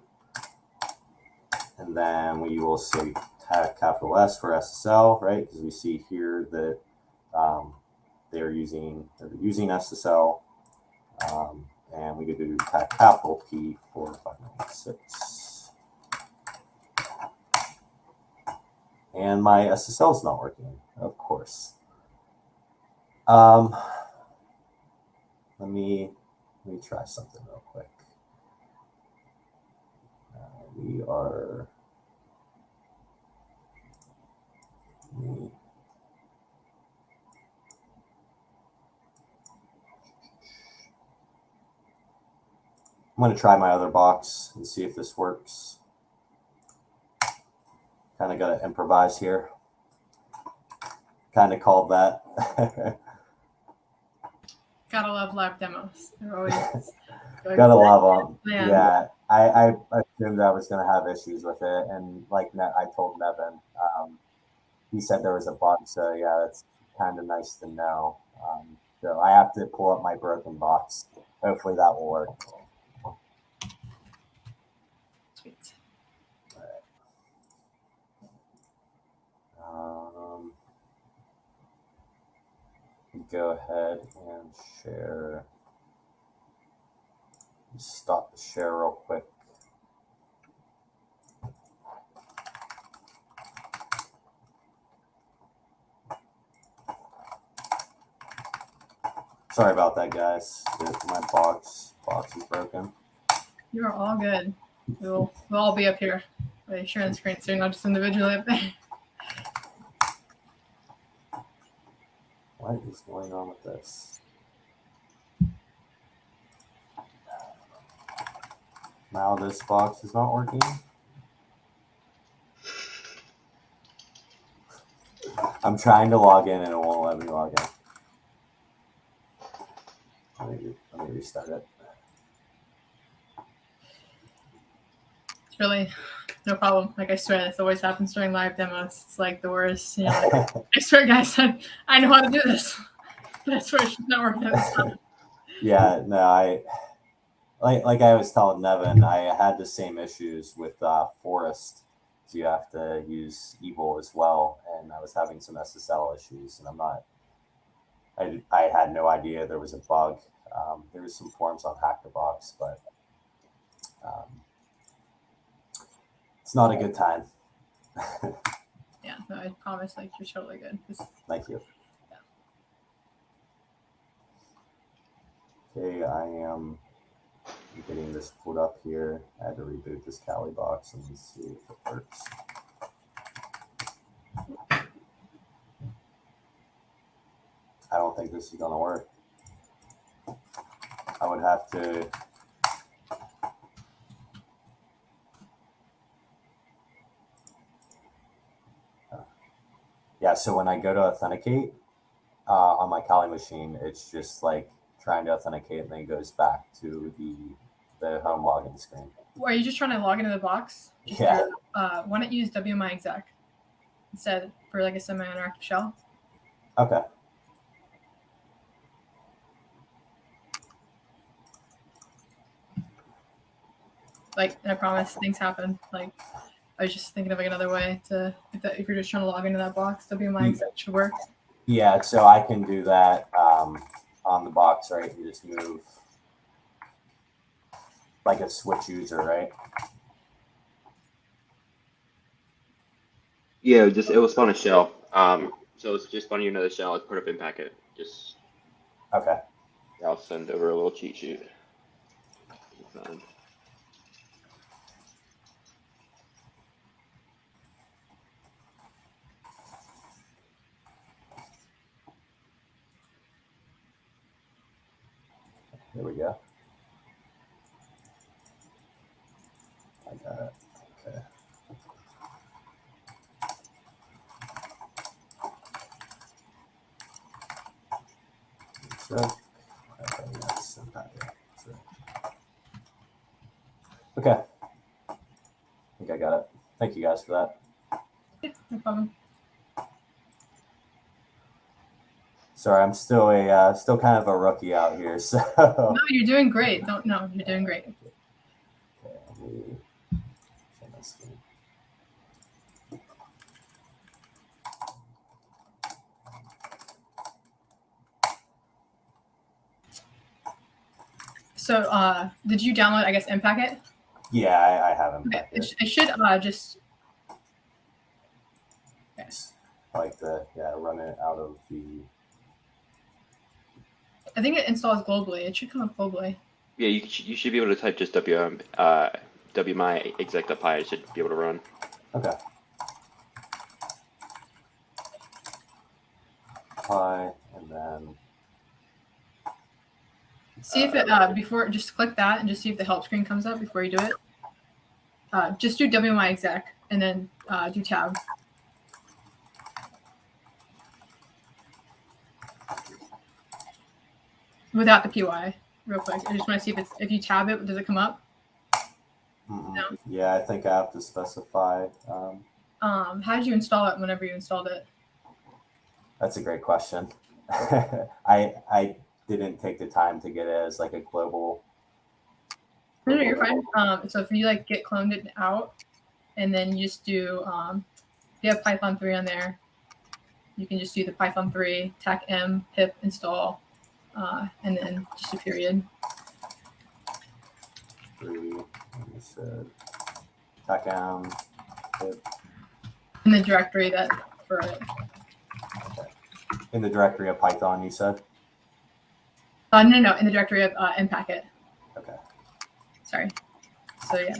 and then we will say TAC capital S for SSL, right? Because we see here that they're using SSL, and we could do TAC capital P for 596. And my SSL is not working, of course. Let me try something real quick. We are. I'm going to try my other box and see if this works. Kind of got to improvise here. Kind of called that.
Gotta love live demos. They're always
Gotta love them.
Man.
Yeah, I assumed I was going to have issues with it, and like I told Nevin, he said there was a bug, so yeah, that's kind of nice to know. So I have to pull up my broken box. Hopefully that will work.
Sweet.
Go ahead and share. Stop the share real quick. Sorry about that, guys. My box is broken.
You are all good. We'll all be up here by sharing the screen, so you're not just individually up there.
What is going on with this? Now this box is not working. I'm trying to log in and it won't let me log in. Let me restart it.
It's really no problem. Like, I swear, this always happens during live demos. It's like the worst. You know, like, I swear, guys, I know how to do this. But I swear it's just not working out this time.
Yeah, no, I was telling Nevin, I had the same issues with Forest. So you have to use Evil as well, and I was having some SSL issues, and I had no idea there was a bug. There was some forums on HackerBox, but it's not a good time.
Yeah, no, I promise, like, you're totally good.
Thank you. Okay, I am getting this pulled up here. I had to reboot this Kali box and see if it works. I don't think this is going to work. I would have to Yeah, so when I go to authenticate on my Kali machine, it's just like trying to authenticate and then it goes back to the home login screen.
Are you just trying to log into the box? Just
Yeah.
through, why not use WMI exec instead for like a semi-interactive shell?
Okay.
Like, and I promise things happen. Like, I was just thinking of like another way to, if you're just trying to log into that box, WMI exec should work.
Yeah, so I can do that on the box, right? You just move like a switch user, right?
Yeah, it will spawn a shell. So it's just spawning another shell. It's put up in packet. Just
Okay.
I'll send over a little cheat sheet. Fine.
Here we go. I got it. Okay. So, okay, that's in packet. Okay. I think I got it. Thank you guys for that.
Yeah, no problem.
Sorry, I'm still still kind of a rookie out here. So
No, you're doing great. You're doing great.
Okay, let me share my screen.
So, did you download, I guess, Mpacket?
Yeah, I have them.
Okay. It should just. Okay.
I like to run it out of the.
I think it installs globally. It should come up globally.
Yeah, you should be able to type just WMI exec.py. It should be able to run.
Okay. Apply and then.
See if it before, just click that and just see if the help screen comes up before you do it. Just do WMI exec and then do tab. Without the PY, real quick. I just want to see if you tab it, does it come up?
No. Yeah, I think I have to specify.
How did you install it whenever you installed it?
That's a great question. I didn't take the time to get it as like a global.
No, you're fine. So if you like git cloned it out, and then you just do, if you have Python 3 on there, you can just do the Python 3 tac m pip install, and then just a period.
3, you said tac m pip.
In the directory that for it.
Okay. In the directory of Python, you said?
No, in the directory of Mpacket.
Okay.
Sorry. So yeah.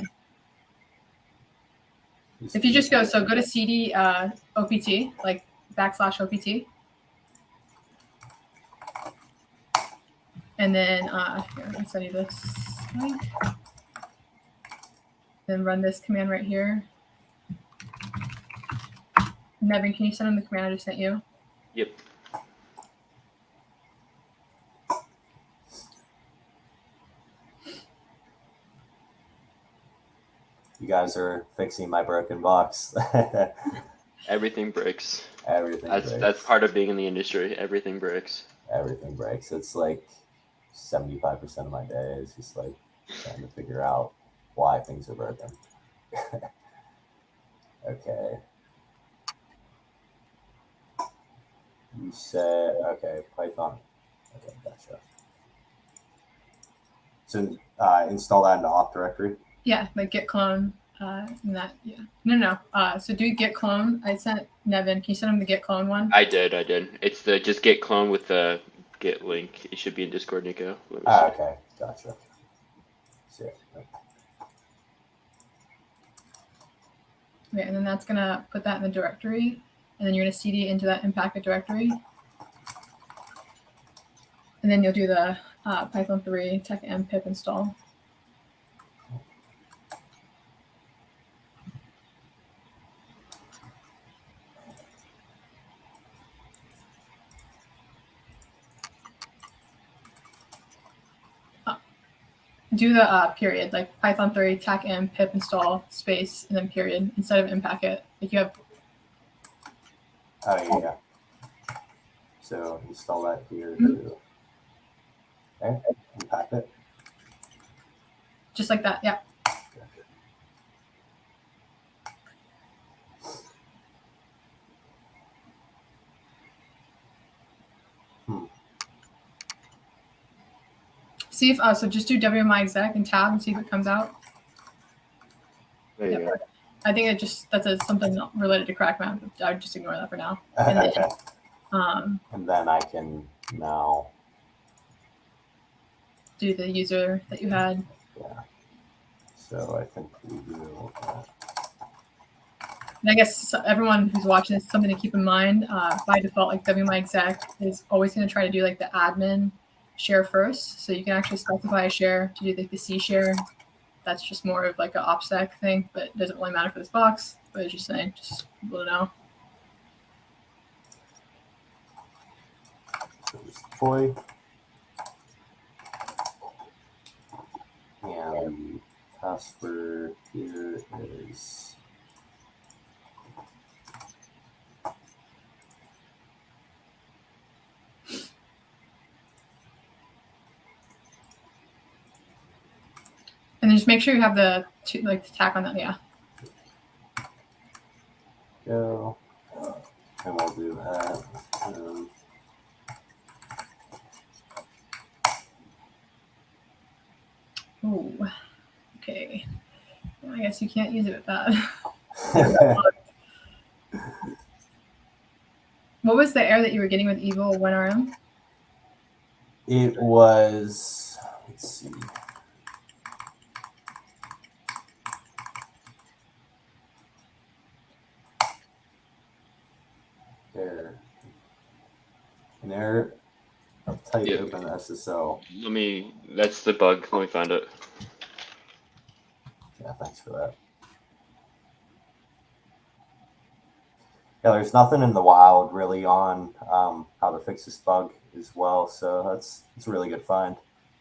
If you just go to cd opt, like /opt, and then here, I'll send you this link. Then run this command right here. Nevin, can you send him the command I just sent you?
Yep.
You guys are fixing my broken box.
Everything breaks.
Everything breaks.
That's part of being in the industry. Everything breaks.
Everything breaks. It's like 75% of my day is just like trying to figure out why things are broken. Okay. You said, okay, Python. Okay, gotcha. So install that in the opt directory?
Yeah, like git clone. And that, yeah. No. So do git clone. I sent Nevin. Can you send him the git clone one?
I did. It's the just git clone with the git link. It should be in Discord, Nico.
Okay, gotcha. See it.
Okay, and then that's gonna put that in the directory, and then you're gonna cd into that Mpacket directory, and then you'll do the Python 3 tac m pip install. do the period, like Python 3 tac m pip install space and then period instead of impacket. Like you have.
Oh yeah. So install that here too. Okay, unpack it.
Just like that, yeah. See if so just do WMI exec and tab and see if it comes out.
There you go.
I think it just that's something related to CrackMap. I would just ignore that for now. And
Okay.
then,
and then I can now
do the user that you had.
Yeah. So I think we do.
And I guess everyone who's watching this, something to keep in mind. By default, like WMI exec is always going to try to do like the admin share first, so you can actually specify a share to do like the C share. That's just more of like an OPSEC thing, but it doesn't really matter for this box. But it's just saying, just people to know.
So this deploy. And the password here is
and then just make sure you have the tack on that. Yeah.
go. And we'll do that.
Ooh. Okay. I guess you can't use it with that. What was the error that you were getting with Evil 1RM?
It was, let's see. There. An error of type open SSO.
That's the bug. Let me find it.
Yeah, thanks for that. Yeah, there's nothing in the wild really on how to fix this bug as well, so it's a really good find.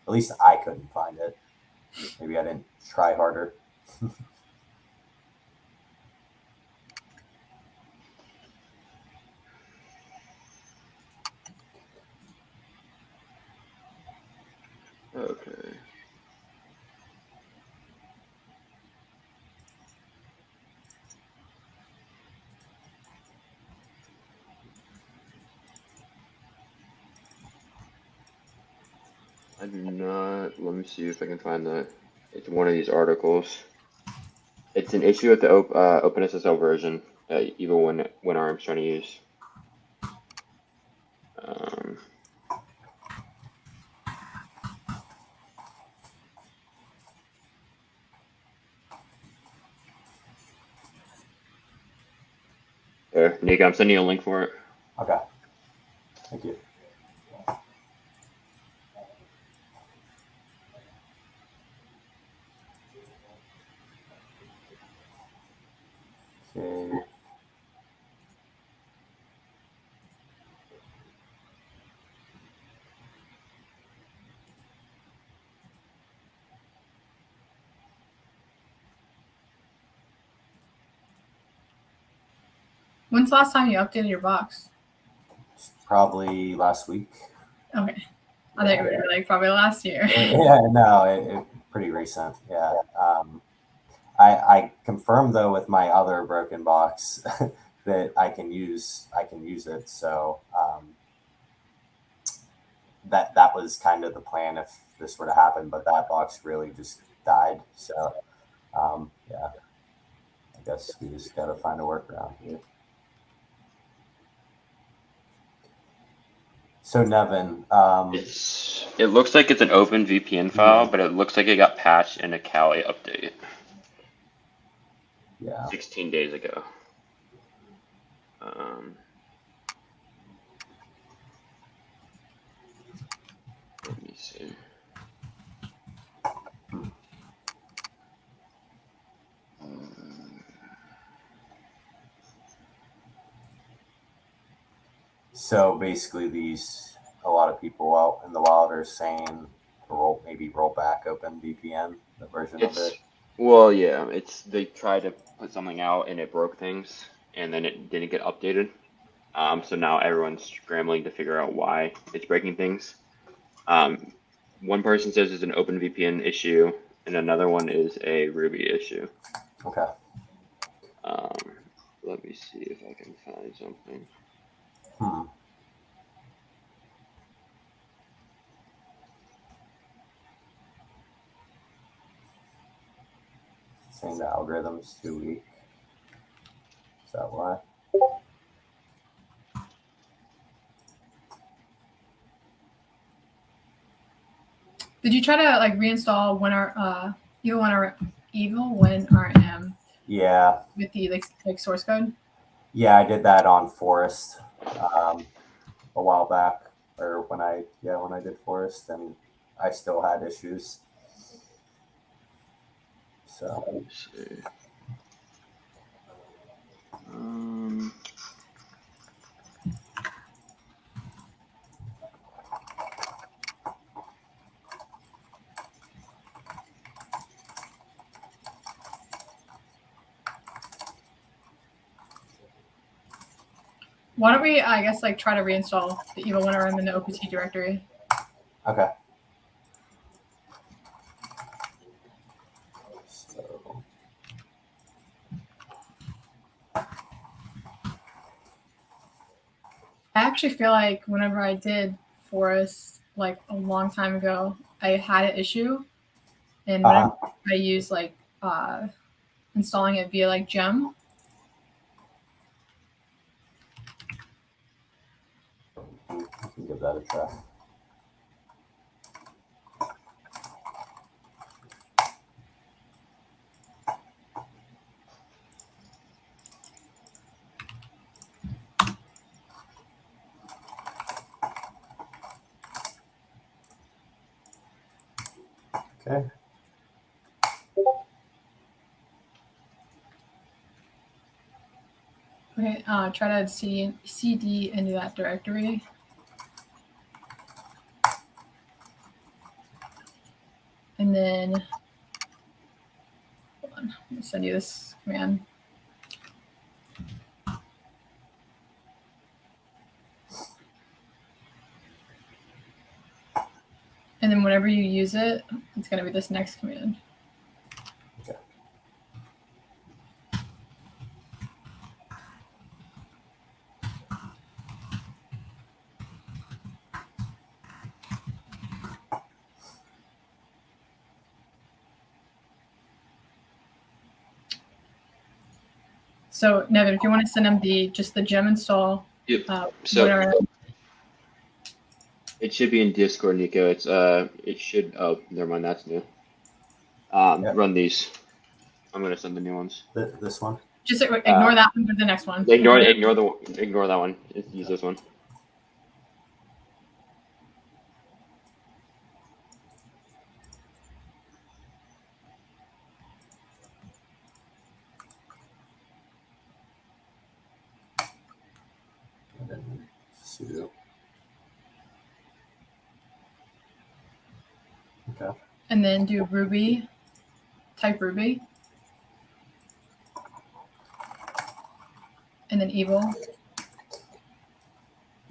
At least I couldn't find it. Maybe I didn't try harder.
Okay. I do not. Let me see if I can find that. It's one of these articles. It's an issue with the OpenSSL version that even when ARM's trying to use. There, Nick, I'm sending you a link for it.
Okay. Thank you. Okay.
When's the last time you updated your box?
Probably last week.
Okay. I thought you were like probably last year.
Yeah, no, it pretty recent. Yeah. I confirmed though with my other broken box that I can use it. So that was kind of the plan if this were to happen, but that box really just died. So yeah, I guess we just got to find a workaround here. So Nevin,
it looks like it's an open VPN file, but it looks like it got patched in a Kali update.
Yeah.
16 days ago. Let me see.
So basically, a lot of people out in the wild are saying roll back OpenVPN, the version of it.
Well, yeah, they tried to put something out and it broke things, and then it didn't get updated. So now everyone's scrambling to figure out why it's breaking things. One person says it's an OpenVPN issue, and another one is a Ruby issue.
Okay.
Let me see if I can find something.
Saying the algorithm's too weak. Is that why?
Did you try to like reinstall WinRM
Yeah.
with the like source code?
Yeah, I did that on Forest a while back, or when I did Forest, and I still had issues. So
Let's see.
Why don't we, I guess, like try to reinstall the evil WinRM in the OPT directory?
okay. So
I actually feel like whenever I did Forest like a long time ago, I had an issue, and whenever I use like installing it via like gem,
you can give that a try. Okay.
okay, try to cd into that directory. And then, hold on, let me send you this command. And then whenever you use it, it's going to be this next command.
Okay.
So Nevin, if you want to send him just the gem install,
Yep.
WinRM.
It should be in Discord, Nico. It should. Oh, never mind. That's new. Run these. I'm gonna send the new ones.
This one.
Just ignore that one. Go to the next one.
Ignore that one. Just use this one.
And then sudo. Okay.
And then do Ruby. Type Ruby. And then evil.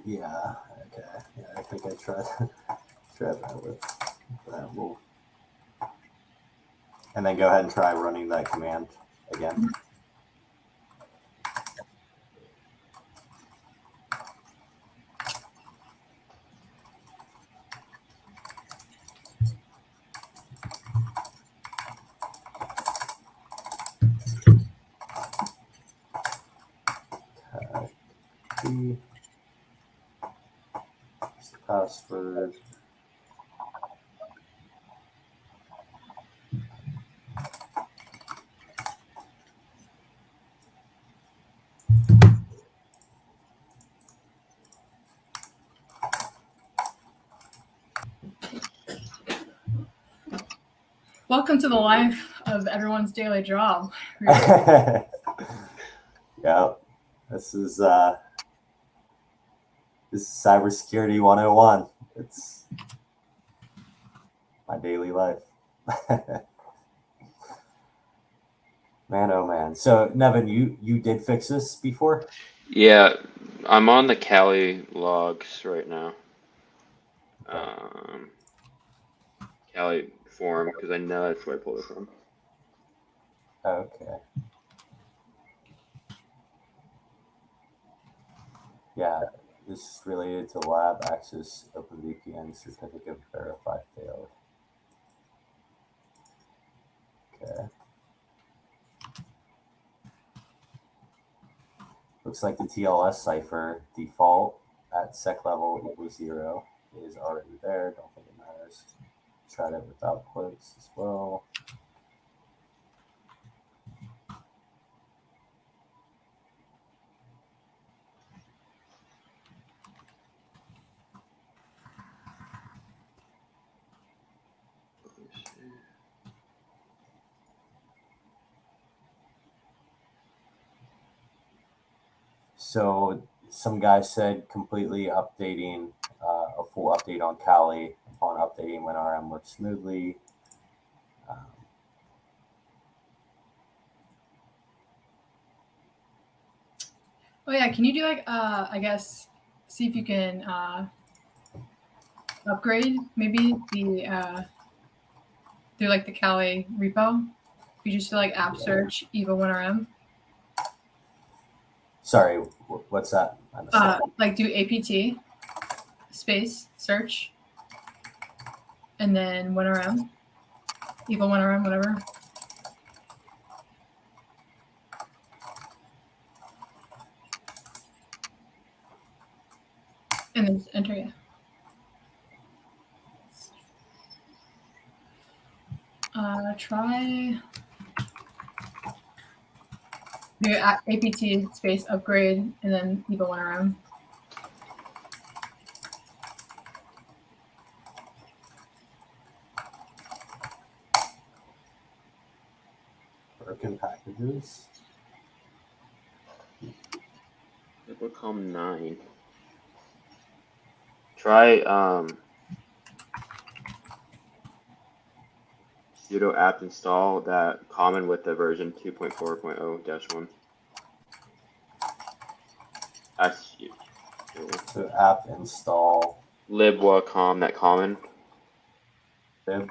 Yeah. Okay. Yeah, I think I tried that with that move. And then go ahead and try running that command again. Key. Password.
Welcome to the life of everyone's daily job.
Yeah, this is cybersecurity 101. It's my daily life. Man, oh man. So Nevin, you did fix this before?
Yeah, I'm on the Kali logs right now. Kali forum, because I know that's where I pulled it from.
Okay. Yeah, this is related to lab access OpenVPN certificate verify failed. Okay. Looks like the TLS cipher default at sec level equals 0 is already there. Don't think it matters. Try that without quotes as well. So some guy said completely updating, a full update on Kali upon updating when RM works smoothly.
Oh yeah, can you do like I guess see if you can upgrade maybe the through like the Kali repo? If you just do like app search evo1rm.
Sorry, what's that? I missed that.
Like do apt space search and then 1rm, evo1rm, whatever. And then just enter it. Try do apt space upgrade and then evo1rm.
Broken packages.
Become 9. Try sudo apt install that common with the version 2.4.0-1.
So apt install
libwacom that common.
lib.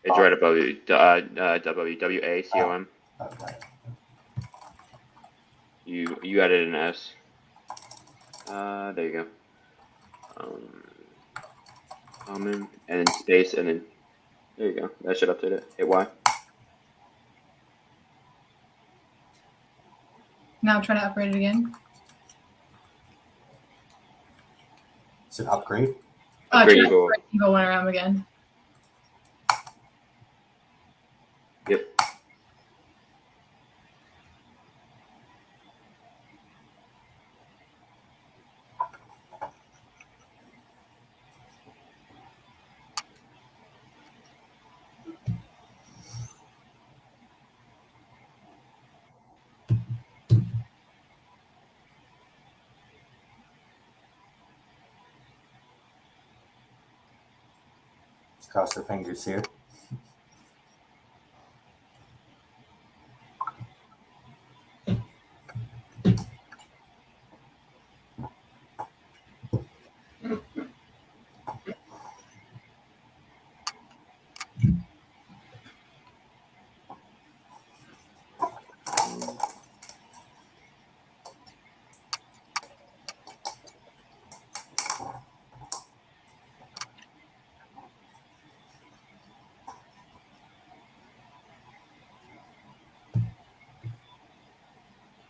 It's right above you. WWACOM.
Okay.
You added an S. There you go. Common and then space and then there you go. That should update it. Hit Y.
Now try to upgrade it again.
Is it upgrade?
Upgrade
evo1rm again.
Yep.
Let's cross our fingers here.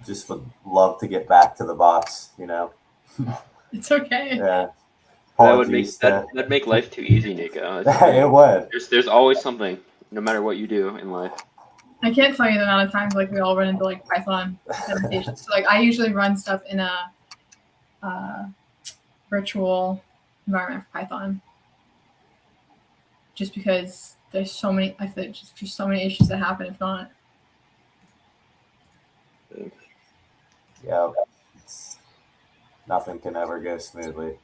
Just would love to get back to the box, you know.
It's okay.
Yeah.
Apologies. That'd make life too easy, Nico.
It would.
There's always something, no matter what you do in life.
I can't tell you the amount of times like we all run into like Python implementations. So like I usually run stuff in a virtual environment for Python, just because there's so many. I feel like just so many issues that happen if not.
Yeah. Nothing can ever go smoothly.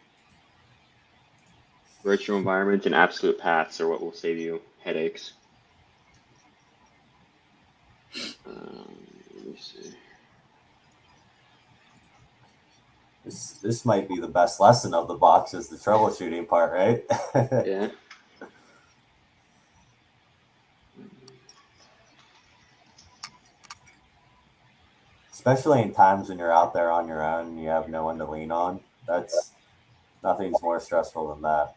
Virtual environments and absolute paths are what will save you headaches. Let me see.
This might be the best lesson of the box, is the troubleshooting part, right?
Yeah.
Especially in times when you're out there on your own and you have no one to lean on. That's nothing's more stressful than that.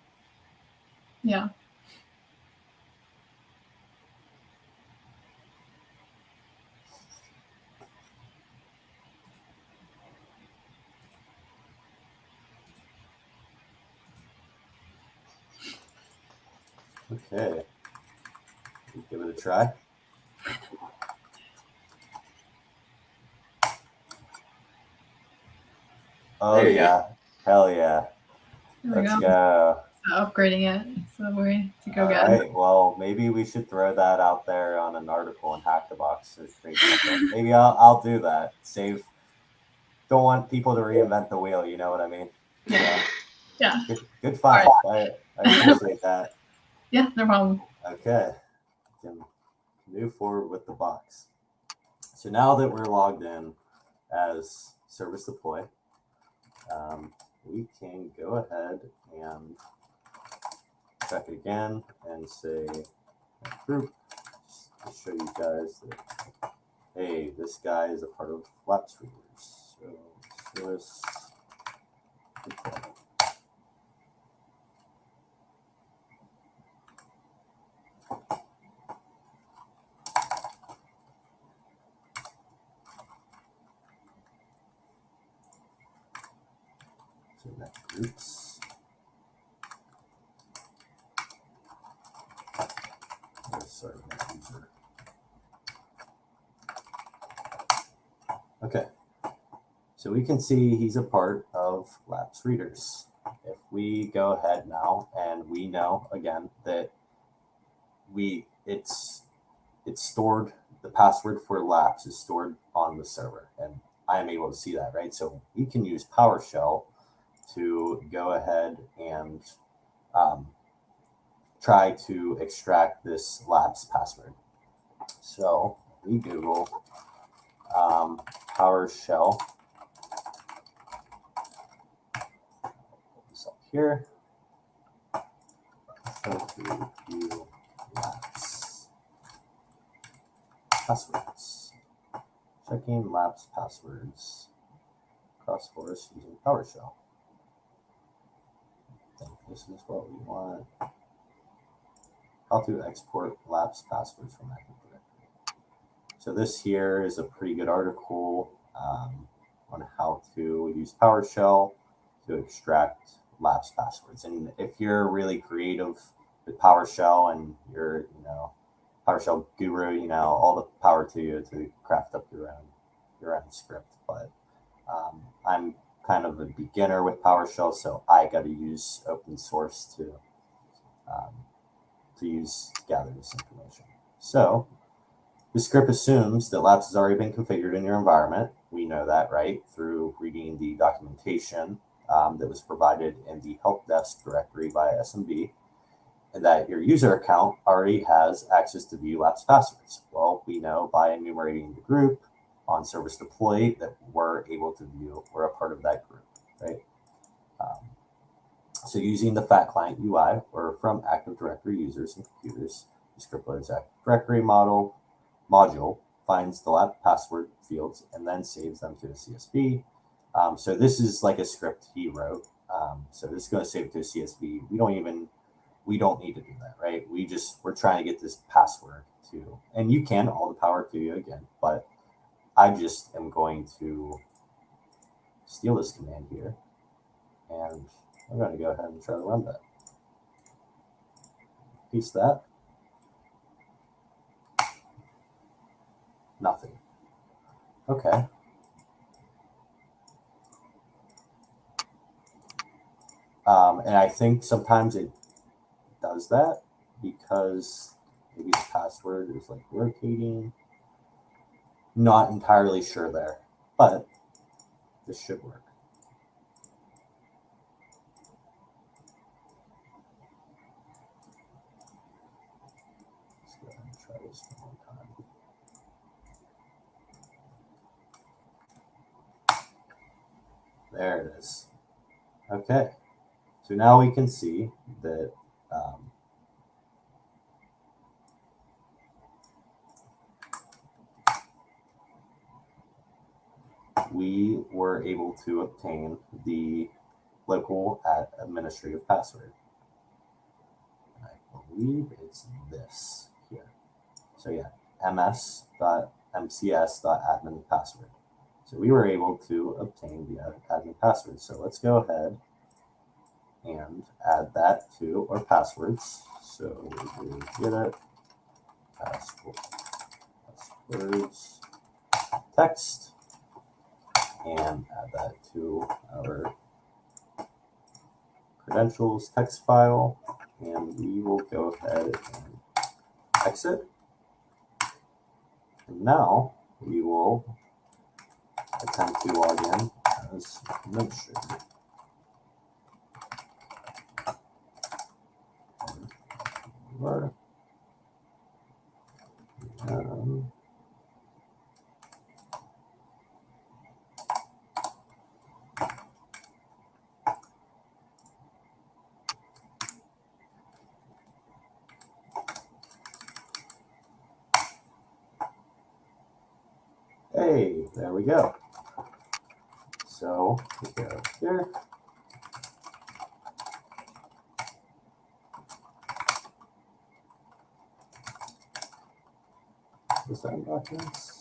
Yeah.
Okay. Give it a try. Oh
There you
yeah.
go.
Hell yeah.
There we
Let's
go.
go.
Upgrading it. So we're to go
All
get.
right. Well, maybe we should throw that out there on an article and hack the box or create something. Maybe I'll do that. Save. Don't want people to reinvent the wheel. You know what I mean?
Yeah. Yeah.
Good find. I appreciate that.
Yeah, no problem.
Okay. Can move forward with the box. So now that we're logged in as service deploy, we can go ahead and check again and say group, just to show you guys that, hey, this guy is a part of Lapse Readers. So service deploy. So that groups. Oh, sorry, not user. Okay. So we can see he's a part of Lapse Readers. If we go ahead now and we know again that it's stored, the password for Lapse is stored on the server, and I am able to see that, right? So we can use PowerShell to go ahead and try to extract this Lapse password. So we Google PowerShell. This up here. So to view Lapse passwords. Checking Lapse passwords across Forest using PowerShell. I think this is what we want. How to export Lapse passwords from Active Directory. So this here is a pretty good article on how to use PowerShell to extract Lapse passwords. And if you're really creative with PowerShell and you're, PowerShell guru, all the power to you to craft up your own script. But I'm kind of a beginner with PowerShell, so I got to use open source to use to gather this information. So the script assumes that Lapse has already been configured in your environment. We know that, right, through reading the documentation that was provided in the help desk directory by SMB, and that your user account already has access to view Lapse passwords. Well, we know by enumerating the group on service deploy that we're able to view, we're a part of that group, right? So using the FAT client UI or from Active Directory users and computers, the script loads Active Directory module, finds the Lapse password fields, and then saves them to a CSV. So this is like a script he wrote. So this is going to save it to a CSV. We don't need to do that, right? We're trying to get this password to, and you can, all the power to you again, but I just am going to steal this command here, and I'm going to go ahead and try to run that. Paste that. Nothing. Okay. And I think sometimes it does that because maybe the password is like rotating. Not entirely sure there, but this should work. try this one more time. There it is. Okay. So now we can see that we were able to obtain the local administrative password. I believe it's this here. So yeah, ms.mcs.admin password. So we were able to obtain the admin password. So let's go ahead and add that to our passwords. So we get it, passwords, text, and add that to our credentials text file, and we will go ahead and exit. And now we will attempt to log in as administrator. Hey, there we go. So we go here. Design documents.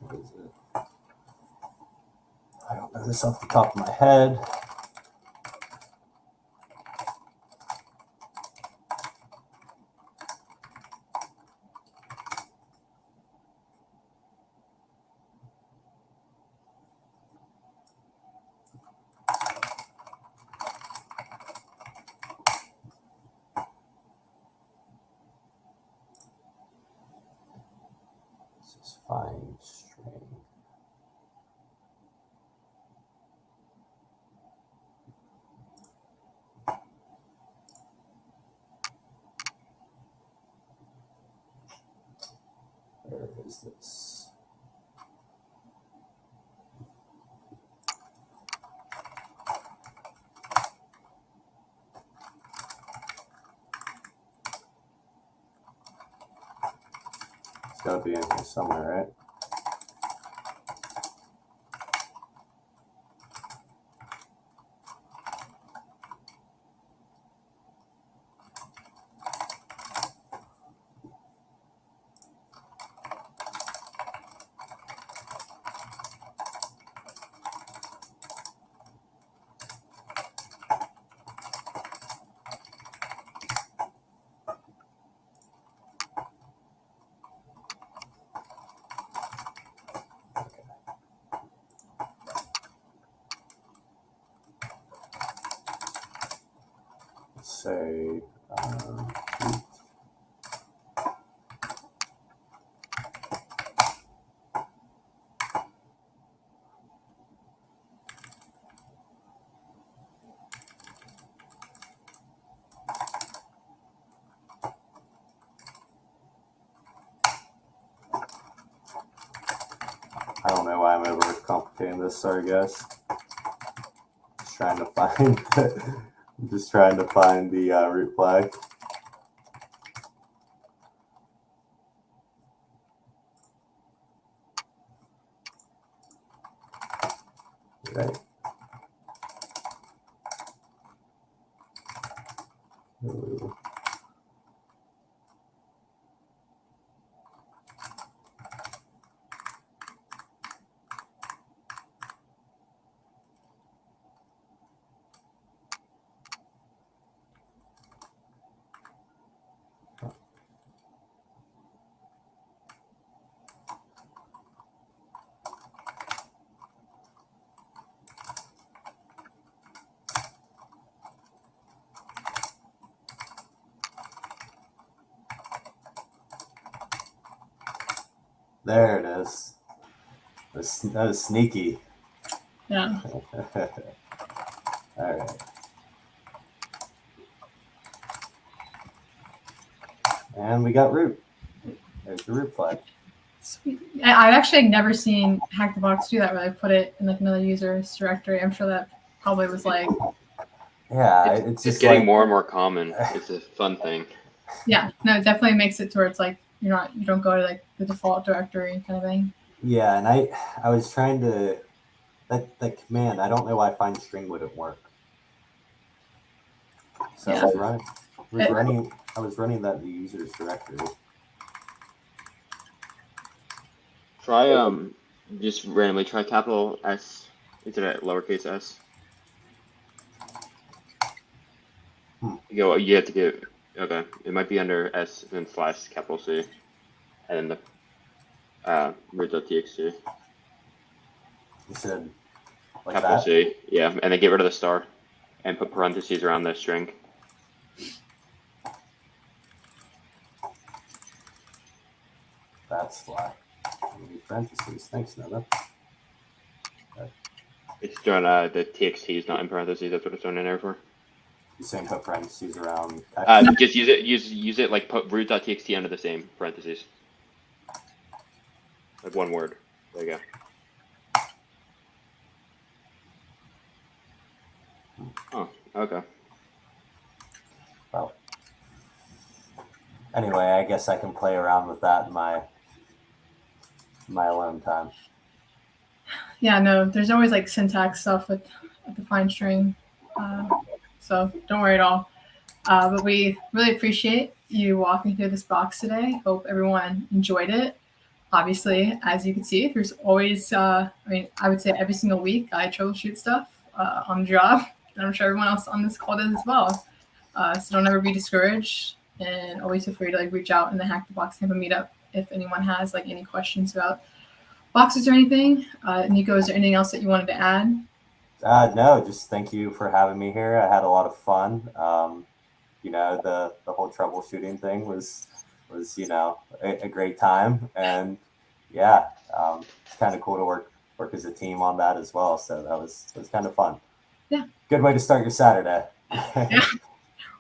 What is it? I don't know this off the top of my head. This is fine string. Where is this? It's got to be in here somewhere, right? Say, I don't know why I'm overcomplicating this. Sorry, guys. Just trying to find, just trying to find the root flag. Right. Ooh. There it is. That was sneaky.
Yeah.
All right. And we got root. There's the root flag.
Sweet. I've actually never seen Hack the Box do that, where they put it in like another user's directory. I'm sure that probably was like,
Yeah, it's just
getting
like,
more and more common. It's a fun thing.
yeah, no, it definitely makes it to where it's like you don't go to like the default directory kind of thing.
Yeah, and I was trying to that command. I don't know why find string wouldn't work. So
Yeah.
I was running that in the user's directory.
Try just randomly try capital S instead of lowercase s. You have to get, okay, it might be under S and then / capital C and then the root.txt.
You said like
Capital
that?
C, yeah, and then get rid of the star and put parentheses around the string.
That's why. Parentheses. Thanks, Nova.
It's doing the txt is not in parentheses. That's what it's doing in there for.
You saying put parentheses around
Just use it like put root.txt under the same parentheses. Like one word. There you go. Oh, okay.
Well, anyway, I guess I can play around with that in my alone time.
Yeah, no, there's always like syntax stuff with the find string, so don't worry at all. But we really appreciate you walking through this box today. Hope everyone enjoyed it. Obviously, as you can see, there's always, I would say every single week I troubleshoot stuff on the job. And I'm sure everyone else on this call does as well. So don't ever be discouraged, and always feel free to like reach out in the Hack the Box Tampa Meetup if anyone has like any questions about boxes or anything. Nico, is there anything else that you wanted to add?
No, just thank you for having me here. I had a lot of fun. The whole troubleshooting thing was a great time, and yeah, it's kind of cool to work as a team on that as well. So it was kind of fun.
Yeah,
good way to start your Saturday.
Yeah,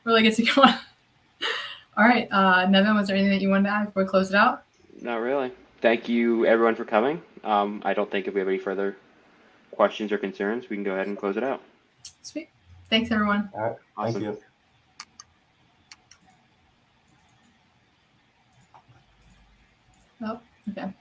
really gets you going. All right, Nevin, was there anything that you wanted to add before we close it out?
Not really. Thank you everyone for coming. I don't think if we have any further questions or concerns, we can go ahead and close it out.
Sweet. Thanks, everyone.
All right.
Awesome.
Thank you.
Oh, okay.